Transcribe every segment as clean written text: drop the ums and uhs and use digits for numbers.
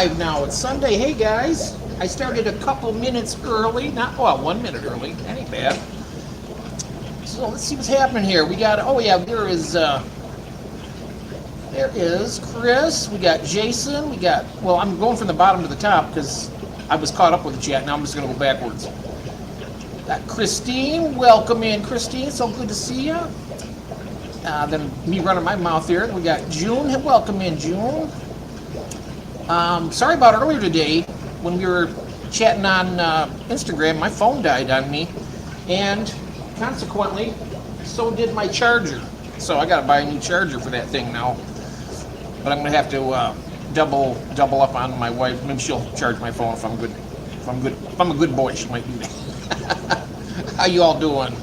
live now. It's Sunday. Hey guys, I started a couple minutes early. Not, well, 1 minute early. That ain't bad. So let's see what's happening here. We got, oh yeah, there is Chris. We got Jason. We got, well, I'm going from the bottom to the top because I was caught up with the chat. Now I'm just going to go backwards. Got Christine. Welcome in, Christine. So good to see you. Then me running my mouth here. We got June. Welcome in, June. Sorry about earlier today when we were chatting on Instagram. My phone died on me, and consequently, so did my charger. So I got to buy a new charger for that thing now. But I'm gonna have to double up on my wife. Maybe she'll charge my phone if I'm good. If I'm a good boy, she might do that. How you all doing?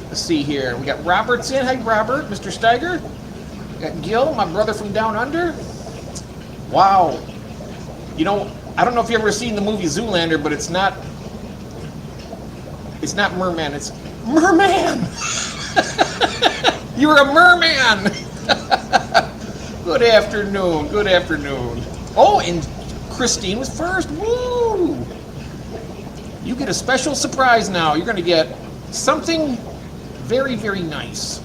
Let's see here. We got Robert's in. Hey, Robert, Mr. Steiger. We got Gil, my brother from down under. Wow. You know, I don't know if you've ever seen the movie Zoolander, but it's not Merman, it's Merman! You're a merman! Good afternoon, good afternoon. Oh, and Christine was first. Woo! You get a special surprise now. You're going to get something very, very nice.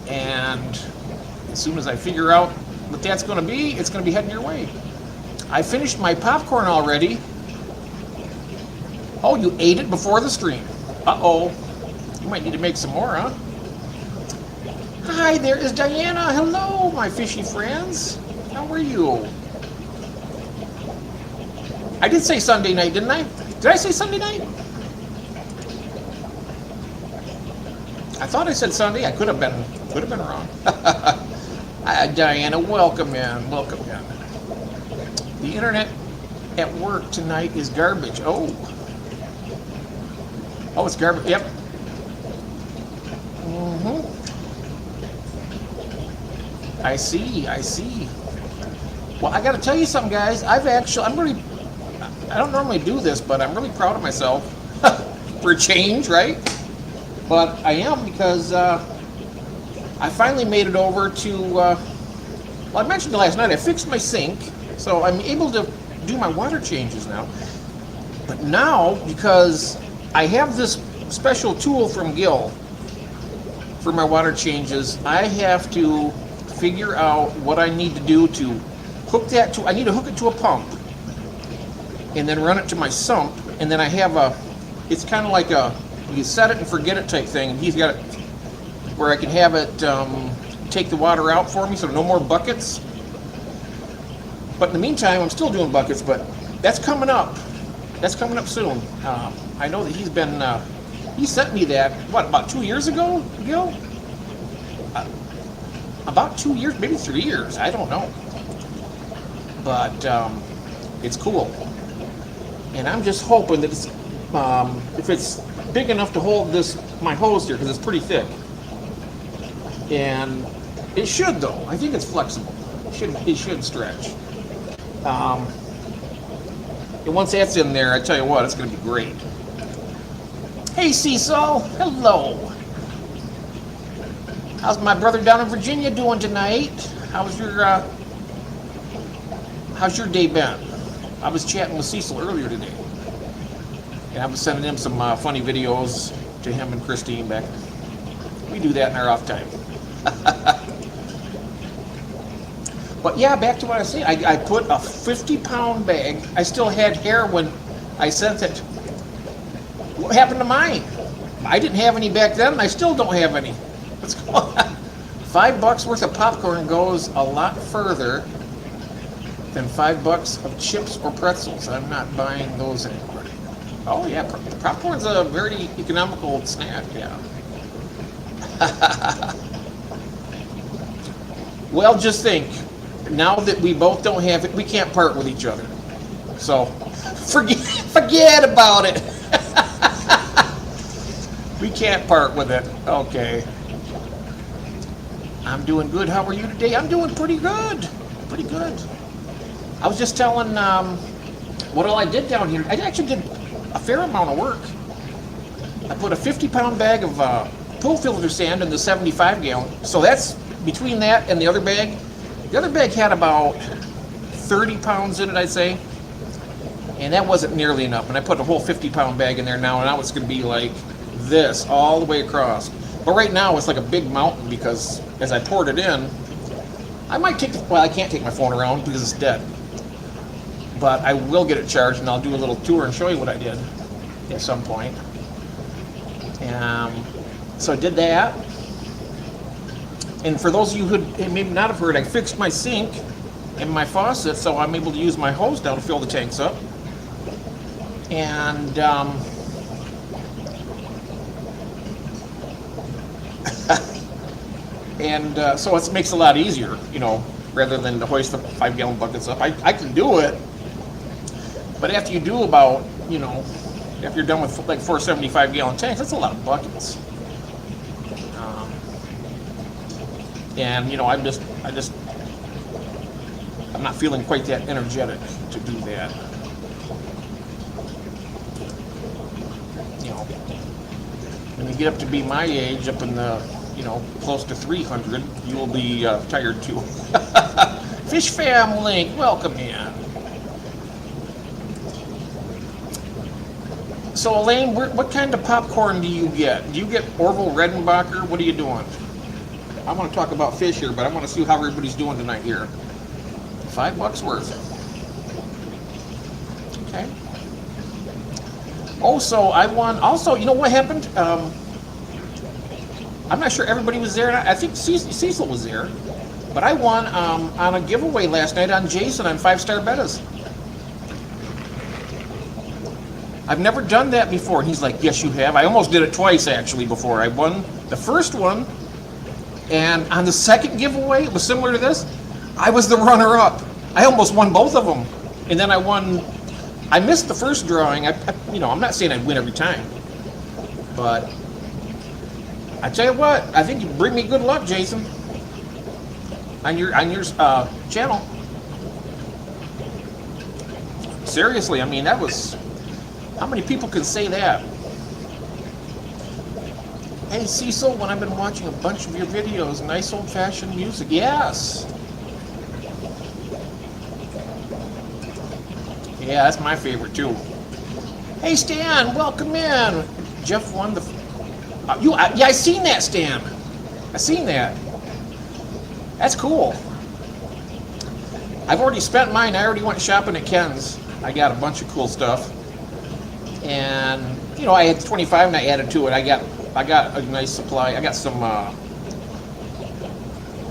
And as soon as I figure out what that's going to be, it's going to be heading your way. I finished my popcorn already. Oh, you ate it before the stream. Uh-oh. You might need to make some more, huh? Hi, there is Diana. Hello, my fishy friends. How are you? I did say Sunday night, didn't I? Did I say Sunday night? I thought I said Sunday. I could have been wrong. Hi, Diana, welcome in. Welcome in. The internet at work tonight is garbage. Oh, it's garbage. Yep. I see. Well, I got to tell you something, guys. I don't normally do this, but I'm really proud of myself for a change, right? But I am because I finally made it over to, well, I mentioned it last night, I fixed my sink, so I'm able to do my water changes now. But now, because I have this special tool from Gil for my water changes, I have to figure out what I need to do to hook that to, I need to hook it to a pump and then run it to my sump, and then I have it's kind of like you set it and forget it type thing, and he's got it where I can have it take the water out for me, so no more buckets. But in the meantime, I'm still doing buckets, but that's coming up. That's coming up soon. I know that he's been, he sent me that, what, about 2 years ago, Gil? About 2 years, maybe 3 years, I don't know. But it's cool. And I'm just hoping that it's, if it's big enough to hold my hose here, because it's pretty thick. And it should, though. I think it's flexible. It should stretch. And once that's in there, I tell you what, it's going to be great. Hey, Cecil. Hello. How's my brother down in Virginia doing tonight? How's your day been? I was chatting with Cecil earlier today, and I was sending him some funny videos to him and Christine back. We do that in our off time. But yeah, back to what I was saying. I put a 50-pound bag. I still had hair when I sent it. What happened to mine? I didn't have any back then, and I still don't have any. What's going on? $5 worth of popcorn goes a lot further than $5 of chips or pretzels. I'm not buying those anymore. Oh yeah, popcorn's a very economical snack. Yeah. Well, just think. Now that we both don't have it, we can't part with each other. So forget about it. We can't part with it. Okay. I'm doing good. How are you today? I'm doing pretty good. Pretty good. I was just telling what all I did down here. I actually did a fair amount of work. I put a 50-pound bag of pool filter sand in the 75-gallon. So that's between that and the other bag. The other bag had about 30 pounds in it, I'd say. And that wasn't nearly enough. And I put a whole 50-pound bag in there now, and now it's going to be like this all the way across. But right now it's like a big mountain because as I poured it in, I might take, well, I can't take my phone around because it's dead. But I will get it charged, and I'll do a little tour and show you what I did at some point. So I did that. And for those of you who may not have heard, I fixed my sink and my faucet, so I'm able to use my hose now to fill the tanks up. And so it makes it a lot easier, you know, rather than to hoist the 5-gallon buckets up. I can do it, but after you do about, you know, after you're done with like 4 75-gallon tanks, that's a lot of buckets. And you know, I'm not feeling quite that energetic to do that. You know, when you get up to be my age, up in the, you know, close to 300, you will be tired too. Fish Fam Link, welcome in. So Elaine, what kind of popcorn do you get? Do you get Orville Redenbacher? What are you doing? I want to talk about fish here, but I want to see how everybody's doing tonight here. $5 worth. Okay. Also, I won. Also, you know what happened? I'm not sure everybody was there. I think Cecil was there, but I won on a giveaway last night on Jason on 5-Star Bettas. I've never done that before. And he's like, yes, you have. I almost did it twice actually before. I won the first one. And on the second giveaway, it was similar to this. I was the runner-up. I almost won both of them. And then I won. I missed the first drawing. You know, I'm not saying I'd win every time, but I tell you what, I think you bring me good luck, Jason, on your channel. Seriously, I mean, that was. How many people can say that? Hey Cecil, when I've been watching a bunch of your videos, nice old-fashioned music. Yes. Yeah, that's my favorite too. Hey Stan, welcome in. Jeff won the. Yeah, I seen that, Stan. I seen that. That's cool. I've already spent mine. I already went shopping at Ken's. I got a bunch of cool stuff, and you know, I had 25 and I added to it. I got a nice supply. I got some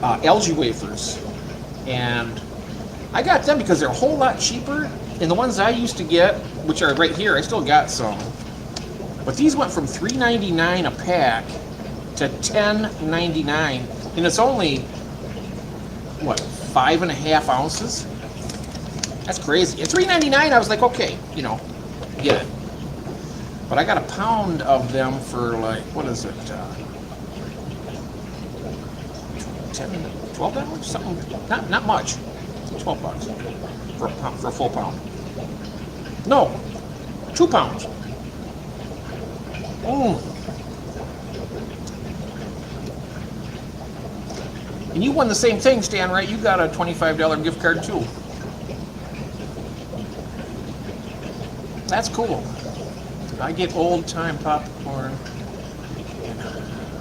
algae wafers, and I got them because they're a whole lot cheaper. And the ones I used to get, which are right here, I still got some. But these went from $3.99 a pack to $10.99, and it's only what, 5.5 ounces? That's crazy. At $3.99, I was like, okay, you know, get it. But I got a pound of them for like, what is it? $10, $12, something. Not much. $12 for a pound, for a full pound. No, 2 pounds. And you won the same thing, Stan, right? You got a $25 gift card too. That's cool. I get old time popcorn and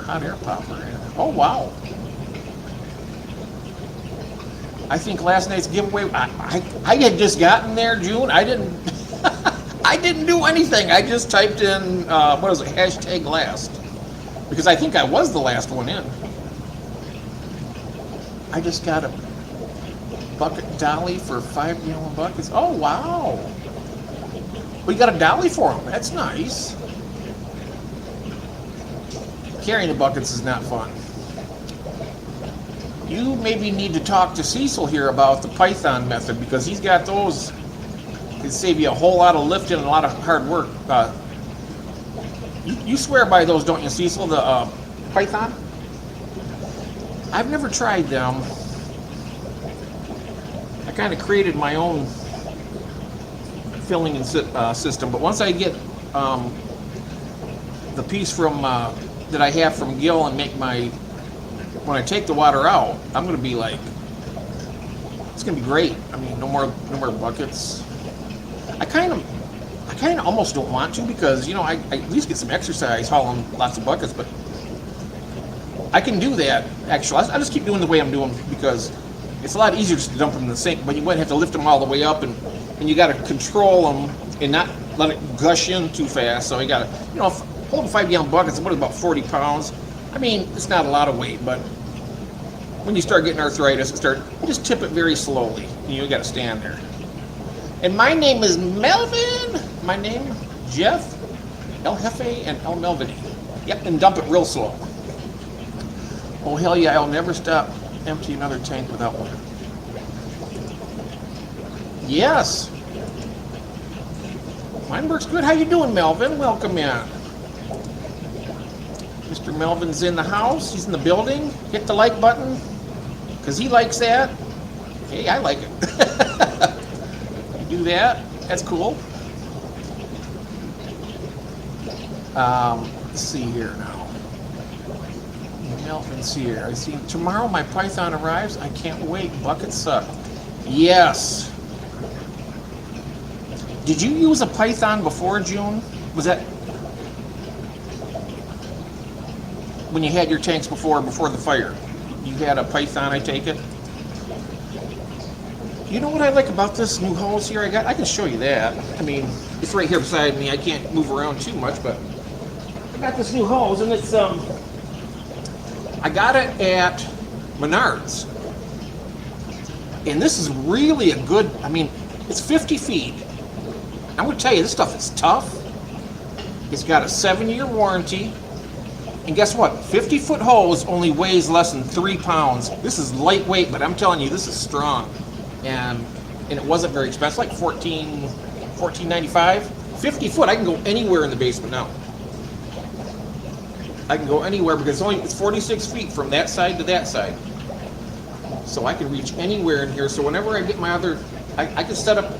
hot air popper. Oh wow! I think last night's giveaway. I had just gotten there, June. I didn't. I didn't do anything. I just typed in what is it? Hashtag last, because I think I was the last one in. I just got a bucket dolly for 5-gallon buckets. Oh wow! We got a dolly for them. That's nice. Carrying the buckets is not fun. You maybe need to talk to Cecil here about the Python method, because he's got those. Can save you a whole lot of lifting and a lot of hard work. You swear by those, don't you, Cecil? The Python? I've never tried them. I kind of created my own filling and system, but once I get the piece from that I have from Gil and make my, when I take the water out, I'm going to be like It's gonna be great. I mean, no more buckets. I kind of almost don't want to because I at least get some exercise hauling lots of buckets, but I can do that actually. I just keep doing the way I'm doing because it's a lot easier just to dump them in the sink, but you wouldn't have to lift them all the way up, and you got to control them and not let it gush in too fast. So you got to, holding 5-gallon buckets, what is about 40 pounds? I mean, it's not a lot of weight, but when you start getting arthritis, you just tip it very slowly. You got to stand there. And my name is Melvin. My name, Jeff, El Jefe, and El Melvin. Yep, and dump it real slow. Oh, hell yeah, I'll never stop empty another tank without one. Yes. Mine works good. How you doing, Melvin? Welcome in. Mr. Melvin's in the house. He's in the building. Hit the like button because he likes that. Hey, I like it. You do that. That's cool. Let's see here now. Melvin's here. I see tomorrow my Python arrives. I can't wait. Buckets suck. Yes. Did you use a Python before June? Was that when you had your tanks before the fire? You had a Python, I take it? You know what I like about this new hose here I got? I can show you that. I mean, it's right here beside me. I can't move around too much, but I got this new hose, and it's I got it at Menards. And this is really a good, I mean, it's 50 feet. I'm going to tell you, this stuff is tough. It's got a 7-year warranty. And guess what? 50-foot hose only weighs less than 3 pounds. This is lightweight, but I'm telling you, this is strong. And it wasn't very expensive, like $14.95. 50 foot, I can go anywhere in the basement now. I can go anywhere because it's 46 feet from that side to that side. So I can reach anywhere in here. So whenever I get my other, I can set up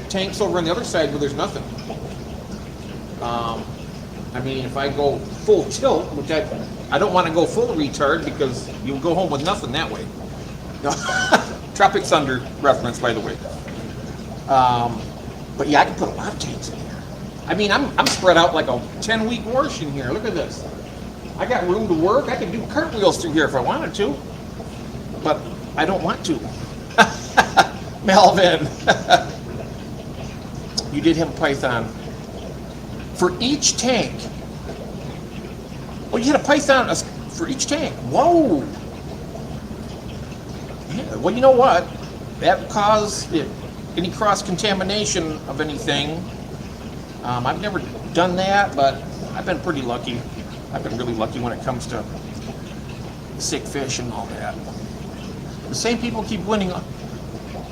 tanks over on the other side where there's nothing. I mean, if I go full tilt, which I don't want to go full retard because you'll go home with nothing that way. Tropic Thunder reference, by the way. But yeah, I can put a lot of tanks in here. I mean, I'm spread out like a 10-week wash in here. Look at this. I got room to work. I can do cartwheels through here if I wanted to, but I don't want to. Melvin, you did have a Python for each tank. Oh, you had a Python for each tank. Whoa. Yeah, well, you know what? That caused any cross-contamination of anything. I've never done that, but I've been pretty lucky. I've been really lucky when it comes to sick fish and all that. The same people keep winning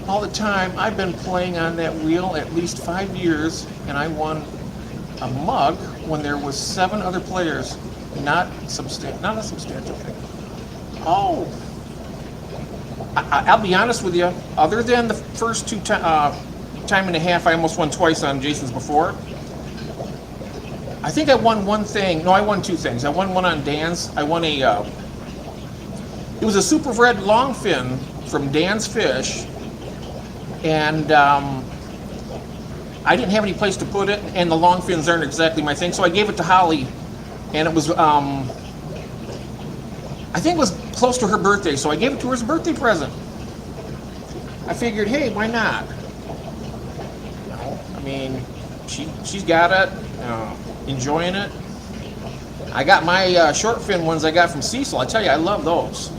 all the time. I've been playing on that wheel at least 5 years, and I won a mug when there was 7 other players. Not a substantial thing. Oh. I'll be honest with you, other than the first time and a half, I almost won twice on Jason's before. I think I won one thing. No, I won 2 things. I won one on Dan's. I won it was a super red longfin from Dan's Fish, and I didn't have any place to put it, and the longfins aren't exactly my thing, so I gave it to Holly, and it was, I think it was close to her birthday, so I gave it to her as a birthday present. I figured, hey, why not? I mean, she's got it, enjoying it. I got my short fin ones I got from Cecil. I tell you, I love those.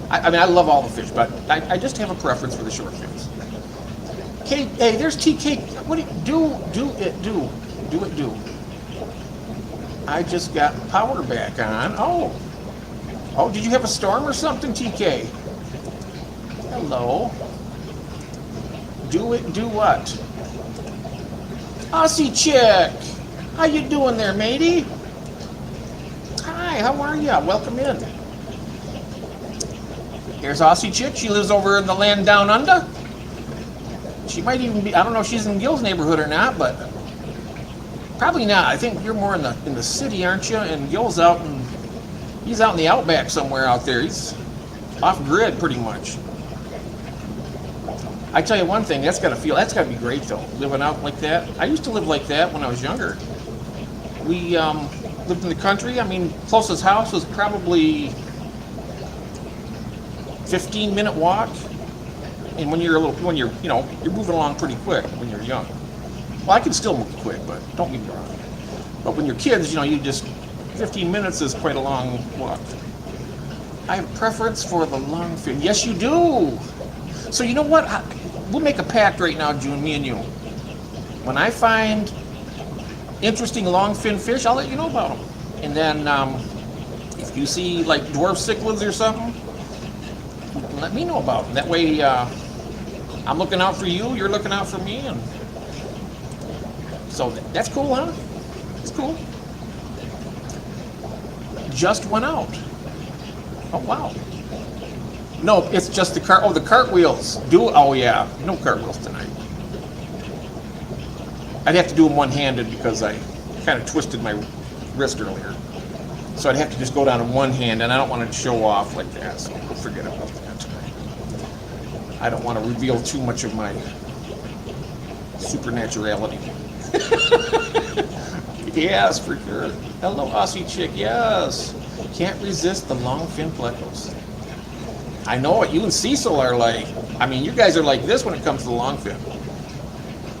I mean, I love all the fish, but I just have a preference for the short fins. Okay, hey, there's TK. What do it. I just got power back on. Oh, did you have a storm or something, TK? Hello. Do what? Aussie chick. How you doing there, matey? Hi, how are ya? Welcome in. Here's Aussie chick. She lives over in the land down under. She might even be, I don't know if she's in Gil's neighborhood or not, but probably not. I think you're more in the city, aren't you? And Gil's he's out in the outback somewhere out there. He's off grid pretty much. I tell you one thing, that's gotta be great though, living out like that. I used to live like that when I was younger. We lived in the country. I mean, closest house was probably 15-minute walk. And when you're you're moving along pretty quick when you're young. Well, I can still move quick, but don't get me wrong. But when you're kids, you just 15 minutes is quite a long walk. I have a preference for the long fin. Yes, you do. So you know what? We'll make a pact right now, June, me and you. When I find interesting long fin fish, I'll let you know about them. And then if you see like dwarf cichlids or something, let me know about them. That way I'm looking out for you, you're looking out for me. And so that's cool, huh? It's cool. Just went out. Oh, wow. No, it's just the cart. Oh, the cartwheels. Oh, yeah. No cartwheels tonight. I'd have to do them one-handed because I kind of twisted my wrist earlier. So I'd have to just go down in one hand, and I don't want to show off like that, so forget about that tonight. I don't want to reveal too much of my supernaturality. Yes, for sure. Hello, Aussie chick. Yes. Can't resist the long fin plecos. I know it. You and Cecil are like, I mean, you guys are like this when it comes to the long fin.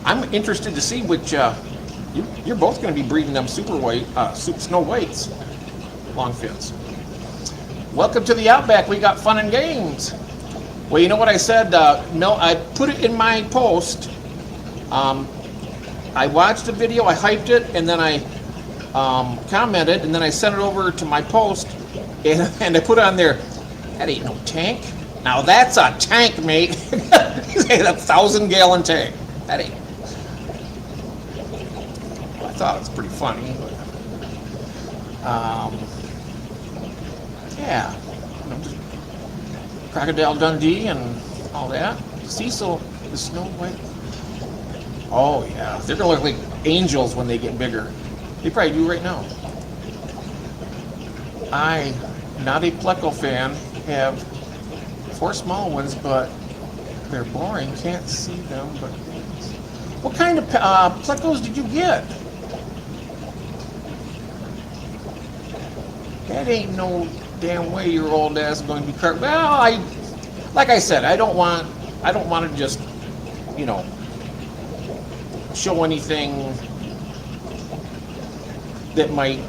I'm interested to see which, you're both going to be breeding them snow whites, long fins. Welcome to the Outback. We got fun and games. Well, you know what I said? No, I put it in my post. I watched the video, I hyped it, and then I commented, and then I sent it over to my post, and I put on there, that ain't no tank. Now that's a tank, mate. It's a 1,000-gallon tank. That ain't. Well, I thought it was pretty funny, but yeah. Just Crocodile Dundee and all that. Cecil, the Snow White. Oh yeah, they're gonna look like angels when they get bigger. They probably do right now. I'm not a pleco fan. Have 4 small ones, but they're boring. Can't see them. But what kind of plecos did you get? That ain't no damn way your old ass is going to be cut. Well, like I said, I don't want to just, show anything that might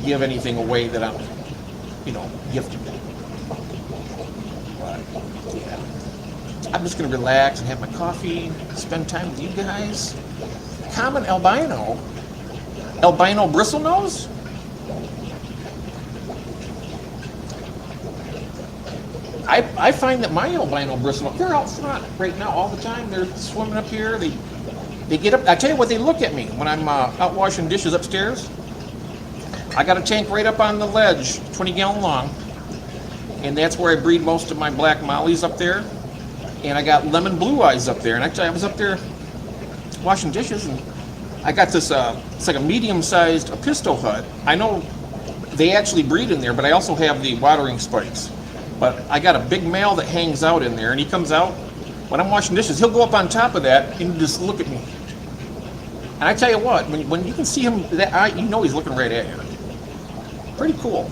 give anything away that I'm, gifted. But, yeah. I'm just going to relax and have my coffee, spend time with you guys. Common albino bristlenose? I find that my albino bristlenose, they're out front right now all the time. They're swimming up here. They get up. I tell you what, they look at me when I'm out washing dishes upstairs. I got a tank right up on the ledge, 20-gallon long, and that's where I breed most of my black mollies up there. And I got lemon blue eyes up there. And actually, I was up there washing dishes, and I got this. It's like a medium-sized Apisto hut. I know they actually breed in there, but I also have the watering spikes. But I got a big male that hangs out in there, and he comes out when I'm washing dishes. He'll go up on top of that and just look at me. And I tell you what, when you can see him, that eye, he's looking right at you. Pretty cool.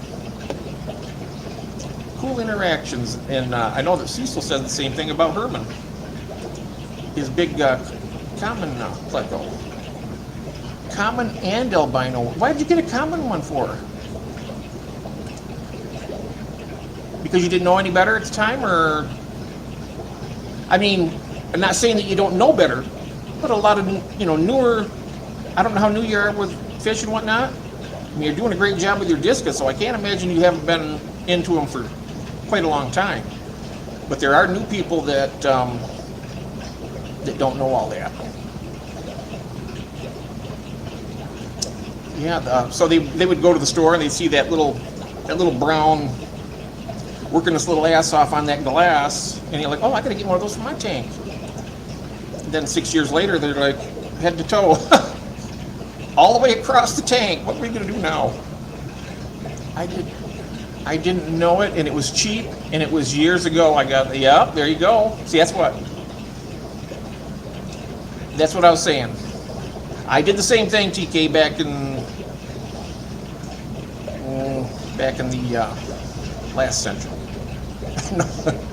Cool interactions. And I know that Cecil said the same thing about Herman. His big common pleco. Common and albino. Why did you get a common one for? Because you didn't know any better at the time, or? I mean, I'm not saying that you don't know better, but a lot of, newer, I don't know how new you are with fish and whatnot. I mean, you're doing a great job with your discus, so I can't imagine you haven't been into them for quite a long time. But there are new people that that don't know all that. Yeah, so they would go to the store and they'd see that little brown working this little ass off on that glass, and you're like, oh, I gotta get one of those for my tank. And then 6 years later, they're like head to toe, all the way across the tank. What are we gonna do now? I didn't know it, and it was cheap, and it was years ago. I got, yeah, there you go. See, that's what I was saying. I did the same thing, TK, back in the last century. No,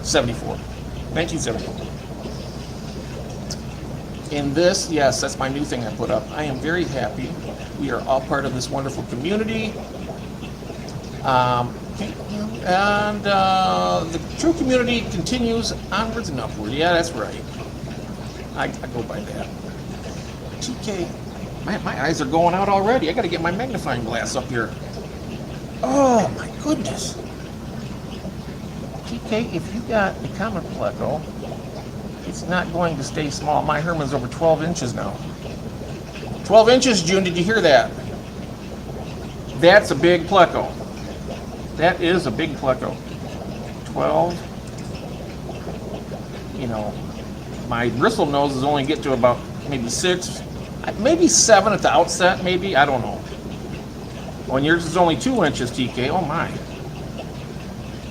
74. 1974. And this, yes, that's my new thing I put up. I am very happy. We are all part of this wonderful community. And the true community continues onwards and upward. Yeah, that's right. I go by that. TK, my eyes are going out already. I got to get my magnifying glass up here. Oh, my goodness. TK, if you got a common pleco, it's not going to stay small. My Herman's over 12 inches now. 12 inches, June, did you hear that? That's a big pleco. That is a big pleco. 12. You know, my bristle noses only get to about maybe 6, maybe 7 at the outset, maybe. I don't know. When yours is only 2 inches, TK. Oh, my.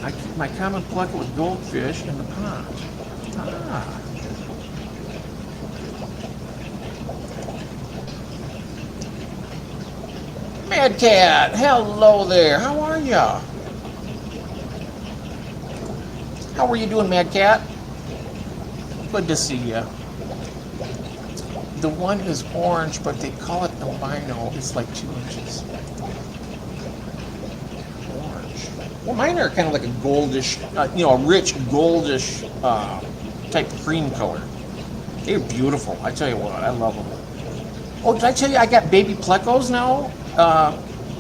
I keep my common pleco with goldfish in the pond. Ah. Mad Cat, hello there. How are ya? How are you doing, Mad Cat? Good to see ya. The one is orange, but they call it albino. It's like 2 inches. Orange. Well, mine are kind of like a goldish, a rich goldish type of cream color. They're beautiful. I tell you what, I love them. Oh, did I tell you I got baby plecos now?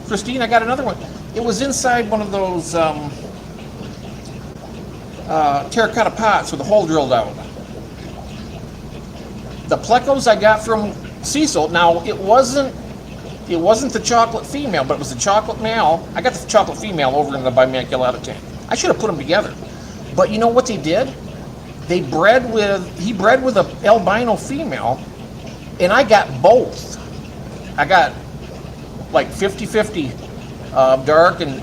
Christine, I got another one. It was inside one of those terracotta pots with a hole drilled out. The plecos I got from Cecil. Now it wasn't the chocolate female, but it was the chocolate male. I got the chocolate female over in the bimaculata tank. I should have put them together. But you know what they did? He bred with a albino female, and I got both. I got like 50-50 dark, and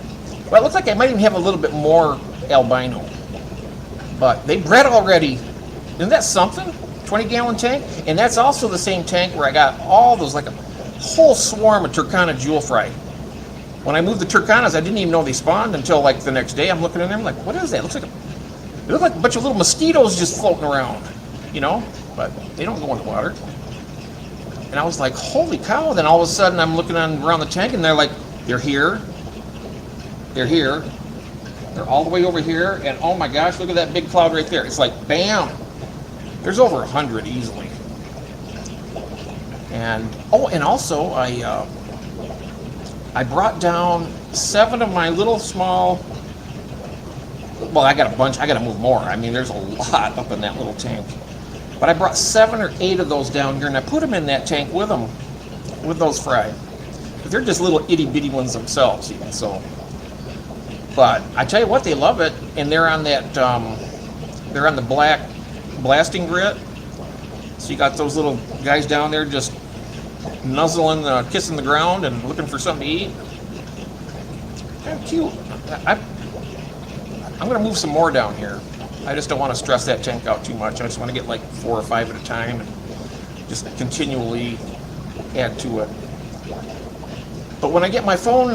well, it looks like I might even have a little bit more albino. But they bred already. Isn't that something? 20-gallon tank, and that's also the same tank where I got all those, like a whole swarm of Turkana jewel fry. When I moved the Turkanas, I didn't even know they spawned until like the next day. I'm looking in there, I'm like, what is that? It looks like a bunch of little mosquitoes just floating around, but they don't go in the water. And I was like, holy cow. Then all of a sudden I'm looking around the tank, and they're here. They're all the way over here, and oh my gosh, look at that big cloud right there. It's like, bam. There's over 100 easily. And also I brought down 7 of my little small. Well, I got a bunch. I got to move more. I mean, there's a lot up in that little tank. But I brought 7 or 8 of those down here, and I put them in that tank with those fry. But they're just little itty bitty ones themselves, even so. But I tell you what, they love it, and they're on that. They're on the black blasting grit. So you got those little guys down there just nuzzling, kissing the ground and looking for something to eat. Kind of cute. I'm going to move some more down here. I just don't want to stress that tank out too much. I just want to get like 4 or 5 at a time and just continually add to it. But when I get my phone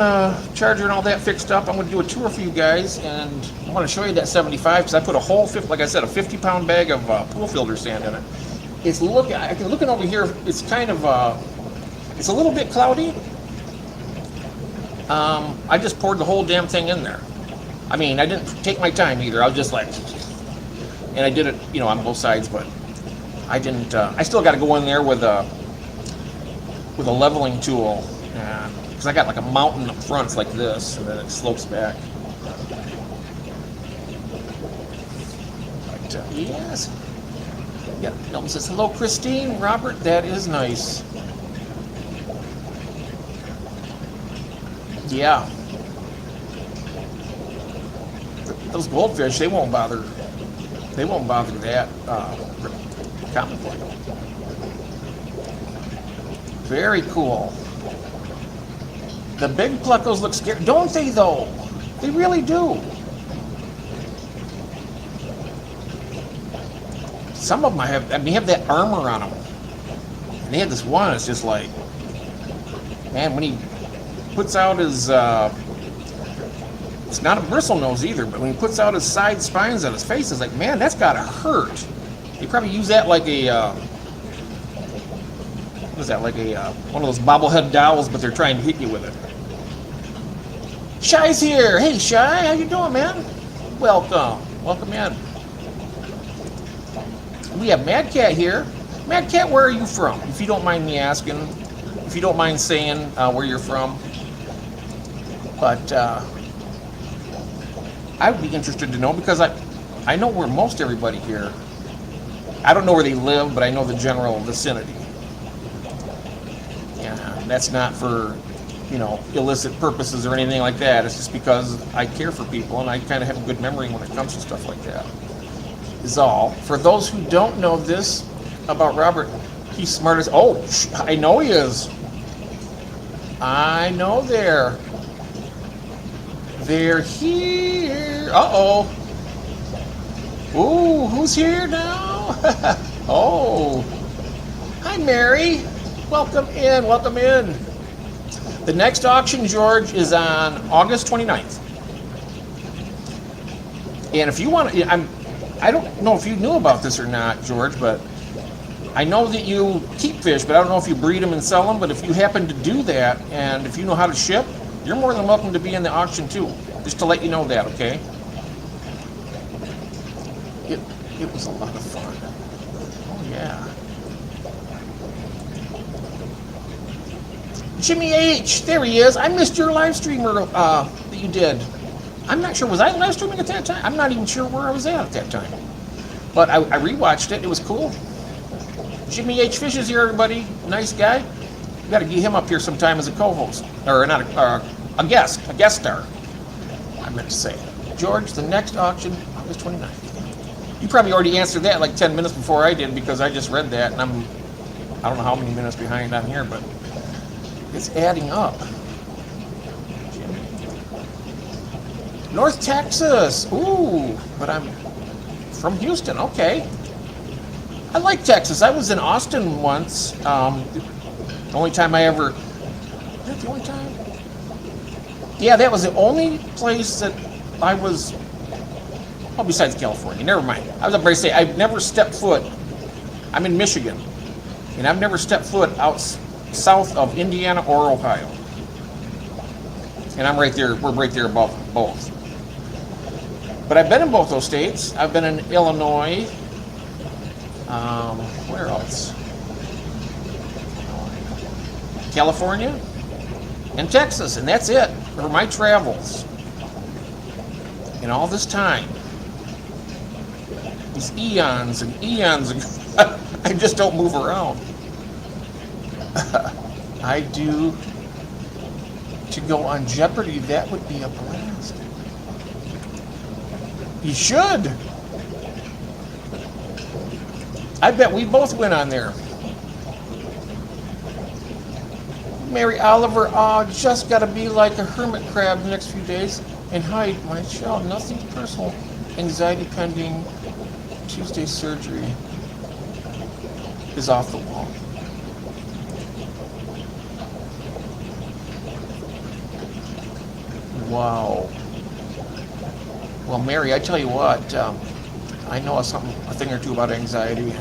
charger and all that fixed up, I'm going to do a tour for you guys, and I want to show you that 75 because I put a whole, like I said, a 50-pound bag of pool filter sand in it. It's looking over here. It's kind of it's a little bit cloudy. I just poured the whole damn thing in there. I mean, I didn't take my time either. I was just like, and I did it, on both sides, but I didn't. I still got to go in there with a leveling tool. Because I got like a mountain up front, it's like this, and then it slopes back. But, yes. Yeah, Milton says, hello, Christine. Robert, that is nice. Yeah. Those goldfish, they won't bother that common pleco. Very cool. The big plecos look scary, don't they though? They really do. Some of them have that armor on them. And they had this one, it's just like, man, when he puts out his, it's not a bristle nose either, but when he puts out his side spines on his face, it's like, man, that's gotta hurt. They probably use that like a, what is that, like a, one of those bobblehead dolls, but they're trying to hit you with it. Shy's here. Hey, Shy, how you doing, man? Welcome. Welcome in. We have Mad Cat here. Mad Cat, where are you from? If you don't mind me asking, if you don't mind saying where you're from. But I would be interested to know, because I know where most everybody here, I don't know where they live, but I know the general vicinity. Yeah, that's not for, you know, illicit purposes or anything like that. It's just because I care for people and I kind of have a good memory when it comes to stuff like that. Is all. For those who don't know this about Robert, he's smart as, oh, I know he is. I know they're here. Uh-oh. Ooh, who's here now? Oh. Hi, Mary. Welcome in, welcome in. The next auction, George, is on August 29th. And if you want to, I don't know if you knew about this or not, George, but I know that you keep fish, but I don't know if you breed them and sell them. But if you happen to do that, and if you know how to ship, you're more than welcome to be in the auction too. Just to let you know that, okay? It was a lot of fun. Oh yeah. Jimmy H, there he is. I missed your live streamer that you did. I'm not sure, was I live streaming at that time? I'm not even sure where I was at that time. But I rewatched it. It was cool. Jimmy H Fish is here, everybody. Nice guy. We got to get him up here sometime as a co-host, or not a guest star. I meant to say. George, the next auction, August 29th. You probably already answered that like 10 minutes before I did, because I just read that, and I don't know how many minutes behind I'm here, but it's adding up. North Texas. Ooh, but I'm from Houston. Okay. I like Texas. I was in Austin once. The only time I ever... Is that the only time? Yeah, that was the only place that I was... Oh, besides California. Never mind. I was about to say, I've never stepped foot... I'm in Michigan. And I've never stepped foot out south of Indiana or Ohio. And I'm right there. We're right there above both. But I've been in both those states. I've been in Illinois. Where else? California and Texas, and that's it for my travels. In all this time, these eons and eons ago, I just don't move around. I do. To go on Jeopardy, that would be a blast. You should. I bet we both went on there. Mary Oliver, just gotta be like a hermit crab the next few days and hide my shell. Nothing personal. Anxiety pending. Tuesday surgery is off the wall. Wow. Well, Mary, I tell you what, I know a thing or two about anxiety.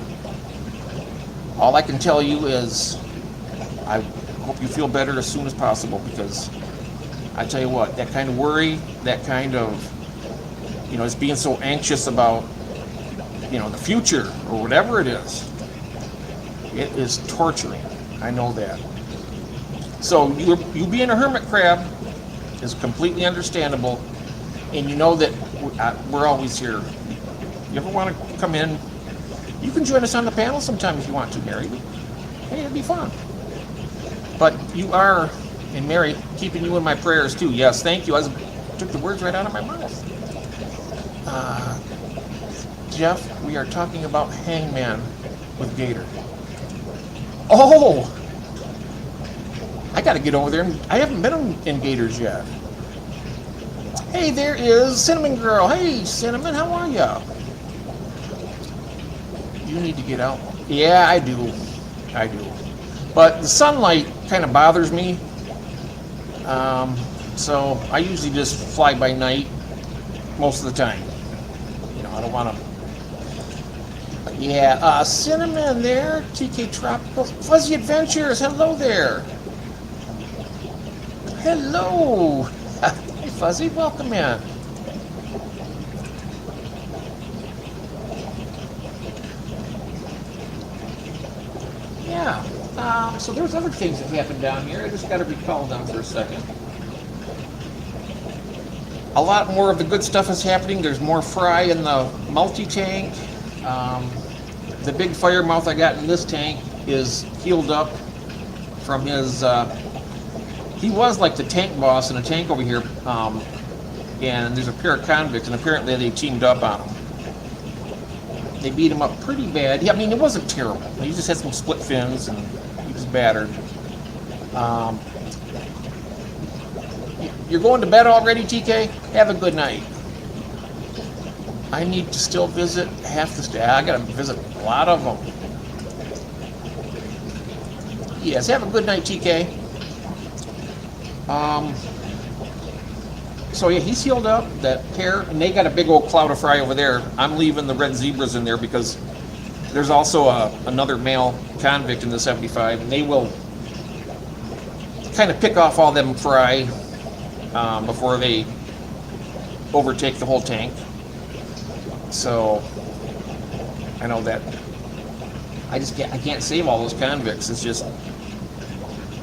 All I can tell you is I hope you feel better as soon as possible, because I tell you what, that kind of worry, that kind of, just being so anxious about, the future or whatever it is torturing. I know that. So you being a hermit crab is completely understandable, and you know that we're always here. You ever want to come in, you can join us on the panel sometime if you want to, Mary. Hey, it'd be fun. But you are, and Mary, keeping you in my prayers too. Yes, thank you. I took the words right out of my mouth. Jeff, we are talking about Hangman with Gator. Oh! I got to get over there. I haven't been in Gators yet. Hey, there is Cinnamon Girl. Hey, Cinnamon, how are ya? You need to get out. Yeah, I do. I do. But the sunlight kind of bothers me. Um, so I usually just fly by night most of the time. You know, I don't want to. Yeah, Cinnamon there, TK Tropical, Fuzzy Adventures, hello there. Hello. Hey, Fuzzy, welcome in. Yeah, so there's other things that happened down here. I just got to recall them for a second. A lot more of the good stuff is happening. There's more fry in the multi-tank. The big fire mouth I got in this tank is healed up from his, he was like the tank boss in a tank over here, and there's a pair of convicts, and apparently they teamed up on him. They beat him up pretty bad. Yeah, I mean, it wasn't terrible. He just had some split fins, and he was battered. You're going to bed already, TK? Have a good night. I need to still visit half the state. I got to visit a lot of them. Yes, have a good night, TK. So yeah, he's healed up, that pair, and they got a big old cloud of fry over there. I'm leaving the red zebras in there because there's also another male convict in the 75, and they will kind of pick off all them fry before they overtake the whole tank. So I know that I can't save all those convicts. It's just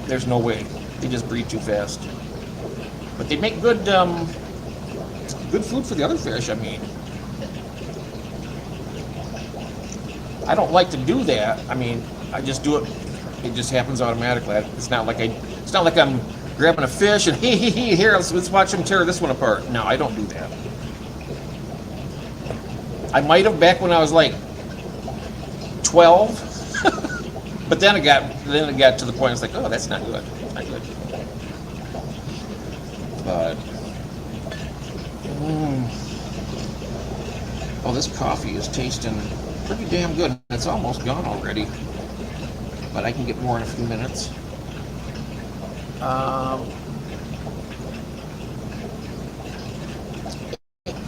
there's no way. They just breed too fast. But they make good good food for the other fish. I mean, I don't like to do that. I mean, I just do it. It just happens automatically. It's not like I'm grabbing a fish and hey, here, let's watch them tear this one apart. No, I don't do that. I might have back when I was like 12, but then it got to the point. It's like, oh, that's not good. Not good. But oh, this coffee is tasting pretty damn good. It's almost gone already, but I can get more in a few minutes.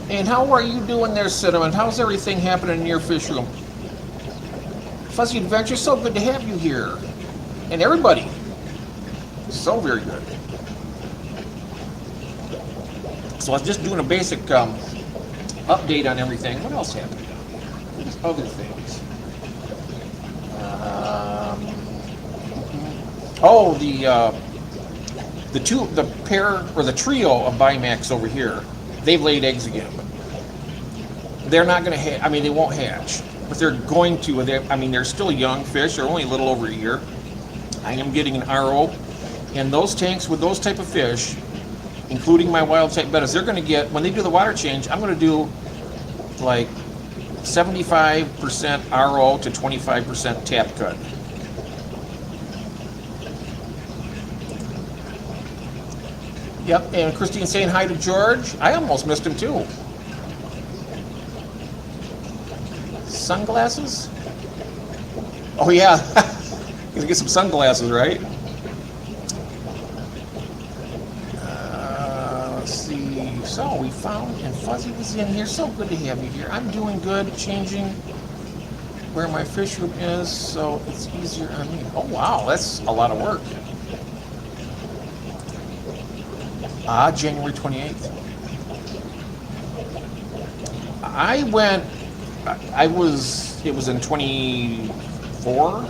And how are you doing there, Cinnamon? How's everything happening in your fish room? Fuzzy Adventure, so good to have you here. And everybody. So very good. So I was just doing a basic update on everything. What else happened? Other things. Oh, the pair or the trio of Bimax over here, they've laid eggs again. They're not going to hatch. I mean, they won't hatch, but they're going to. They're still young fish. They're only a little over a year. I am getting an RO, and those tanks with those type of fish, including my wild type bettas, they're going to get, when they do the water change, I'm going to do like 75% RO to 25% tap cut. Yep, and Christine saying hi to George. I almost missed him too. Sunglasses? Oh yeah, gonna get some sunglasses, right? Let's see. So we found, and Fuzzy was in here. So good to have you here. I'm doing good, changing where my fish room is, so it's easier on me. Oh wow, that's a lot of work. January 28th. It was in 24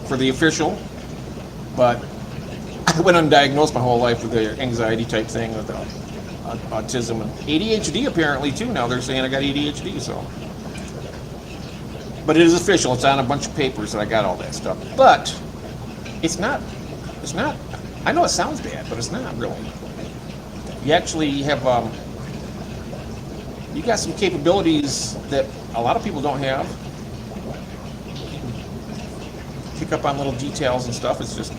for the official, but I went undiagnosed my whole life with the anxiety type thing with autism and ADHD apparently too. Now they're saying I got ADHD, so. But it is official. It's on a bunch of papers that I got all that stuff. But it's not, I know it sounds bad, but it's not really. You actually have, you got some capabilities that a lot of people don't have. Pick up on little details and stuff. It's just,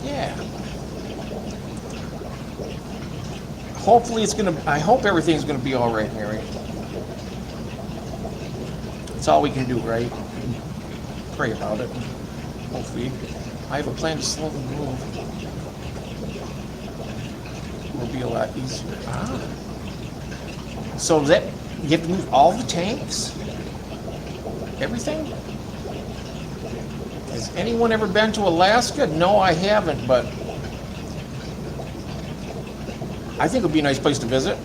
yeah. Hopefully it's gonna. I hope everything's gonna be all right, Mary. That's all we can do, right? Pray about it. Hopefully, I have a plan to slowly move. It will be a lot easier. Ah. So that you have to move all the tanks, everything. Has anyone ever been to Alaska? No, I haven't, but I think it would be a nice place to visit.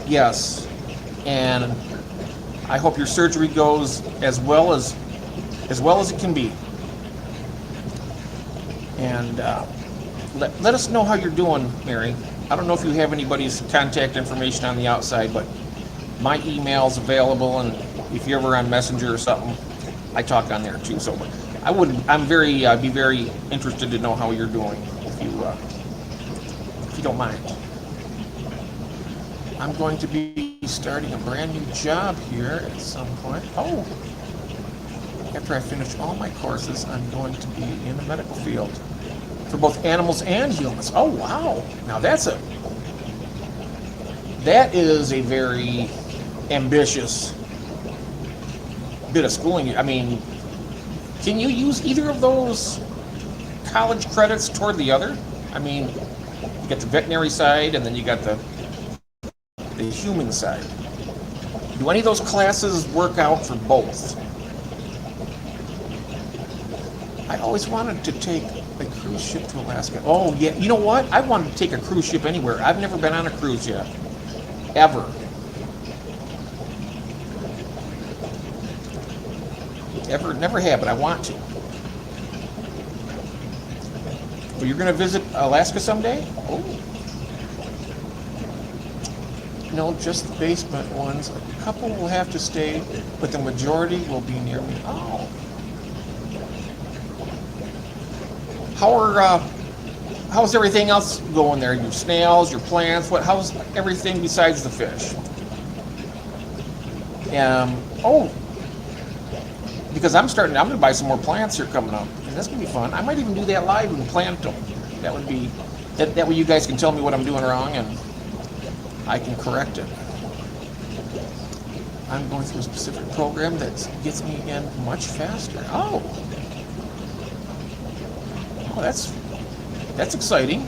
Yes, and I hope your surgery goes as well as it can be. And let us know how you're doing, Mary. I don't know if you have anybody's contact information on the outside, but my email's available, and if you're ever on Messenger or something, I talk on there too. So I'd be very interested to know how you're doing if you don't mind. I'm going to be starting a brand new job here at some point. Oh, after I finish all my courses, I'm going to be in the medical field for both animals and humans. Oh, wow. Now that is a very ambitious bit of schooling. I mean, can you use either of those college credits toward the other? I mean, you got the veterinary side and then you got the human side. Do any of those classes work out for both? I always wanted to take a cruise ship to Alaska. Oh, yeah. You know what? I wanted to take a cruise ship anywhere. I've never been on a cruise yet. Ever. Never have, but I want to. Well, you're going to visit Alaska someday? Oh. No, just the basement ones. A couple will have to stay, but the majority will be near me. Oh. How's everything else going there? Your snails, your plants, how's everything besides the fish? Because I'm going to buy some more plants here coming up. And that's going to be fun. I might even do that live and plant them. That would be, that way you guys can tell me what I'm doing wrong and I can correct it. I'm going through a specific program that gets me in much faster. Oh, that's exciting.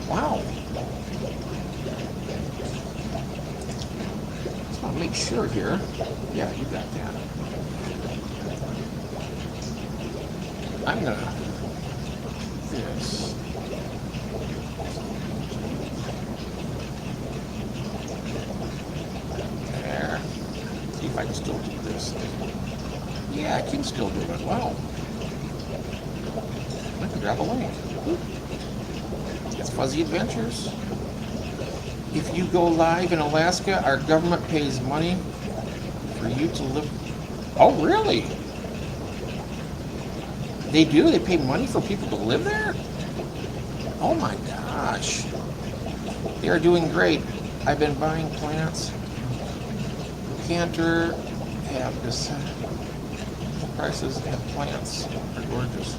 Wow. Just want to make sure here. Yeah, you got that. I'm gonna this. There. See if I can still do this. Yeah, I can still do it. Wow. I can grab a link. It's Fuzzy Adventures. If you go live in Alaska, our government pays money for you to live. Oh, really? They do? They pay money for people to live there? Oh my gosh. They are doing great. I've been buying plants. Cantor have this prices and plants are gorgeous.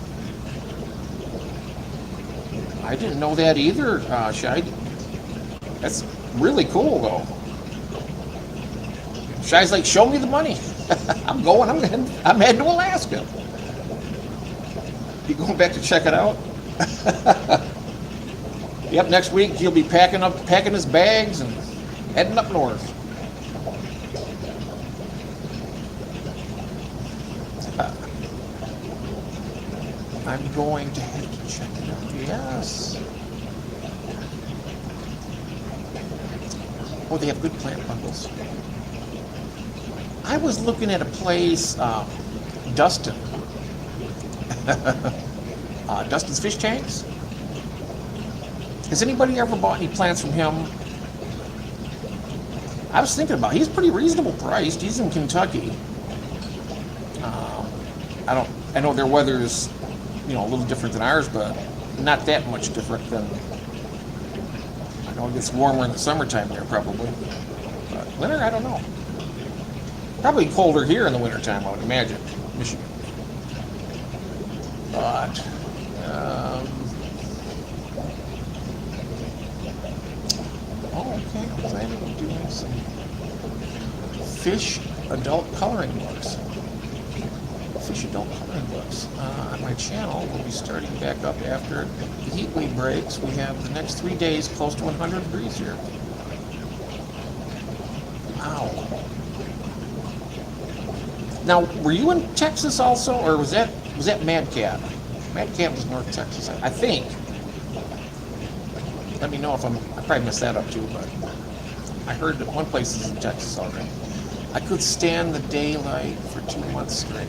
I didn't know that either, Shai. That's really cool, though. Shai's like, show me the money. I'm heading to Alaska. You going back to check it out? Yep, next week he'll be packing his bags and heading up north. I'm going to head to check it out. Yes. Oh, they have good plant bundles. I was looking at a place, Dustin. Dustin's Fish Tanks. Has anybody ever bought any plants from him? I was thinking about it. He's pretty reasonable priced. He's in Kentucky. I know their weather's, a little different than ours, but not that much different than. I know it gets warmer in the summertime there, probably. But winter, I don't know. Probably colder here in the wintertime, I would imagine, Michigan. But okay, I'm planning on doing some fish adult coloring books. Fish adult coloring books on my channel. Will be starting back up after the heat wave breaks. We have the next 3 days close to 100 degrees here. Wow. Now, were you in Texas also, or was that Mad Cat? Mad Cat was North Texas, I think. Let me know if I probably messed that up too, but I heard that one place is in Texas already. I could stand the daylight for 2 months straight.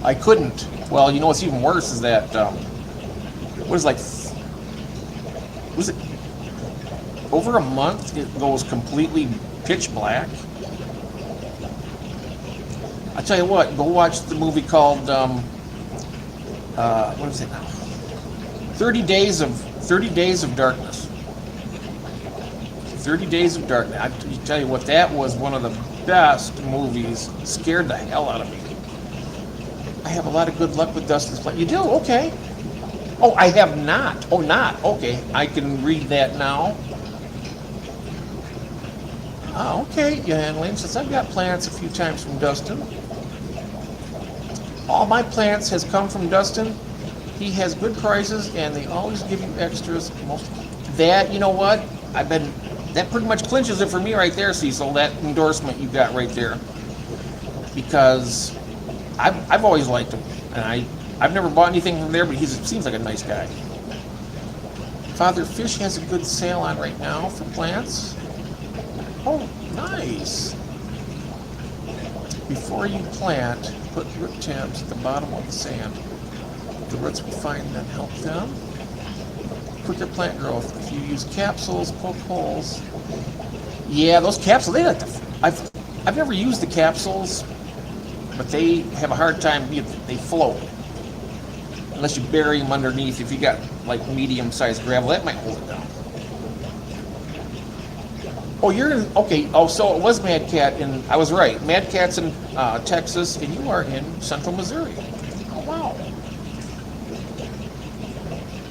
I couldn't. Well, you know what's even worse is that, was it over a month it goes completely pitch black? I tell you what, go watch the movie called, what is it now? 30 Days of Darkness. 30 Days of Darkness. I tell you what, that was one of the best movies. Scared the hell out of me. I have a lot of good luck with Dustin's Plan. You do? Okay. Oh, I have not. Oh, not. Okay. I can read that now. Oh, okay, Johan Lane says, I've got plants a few times from Dustin. All my plants has come from Dustin. He has good prices, and they always give you extras. That, you know what? That pretty much clinches it for me right there, Cecil, that endorsement you got right there. Because I've always liked him, and I've never bought anything from there, but he seems like a nice guy. Father Fish has a good sale on right now for plants. Oh, nice. Before you plant, put root tabs at the bottom of the sand. The roots will find and help them. Quicker plant growth. If you use capsules, poke holes. Yeah, those capsules, they like to, I've never used the capsules, but they have a hard time, they float. Unless you bury them underneath. If you got like medium-sized gravel, that might hold it down. Oh, you're in, okay. Oh, so it was Mad Cat, and I was right. Mad Cat's in Texas, and you are in Central Missouri. Oh, wow.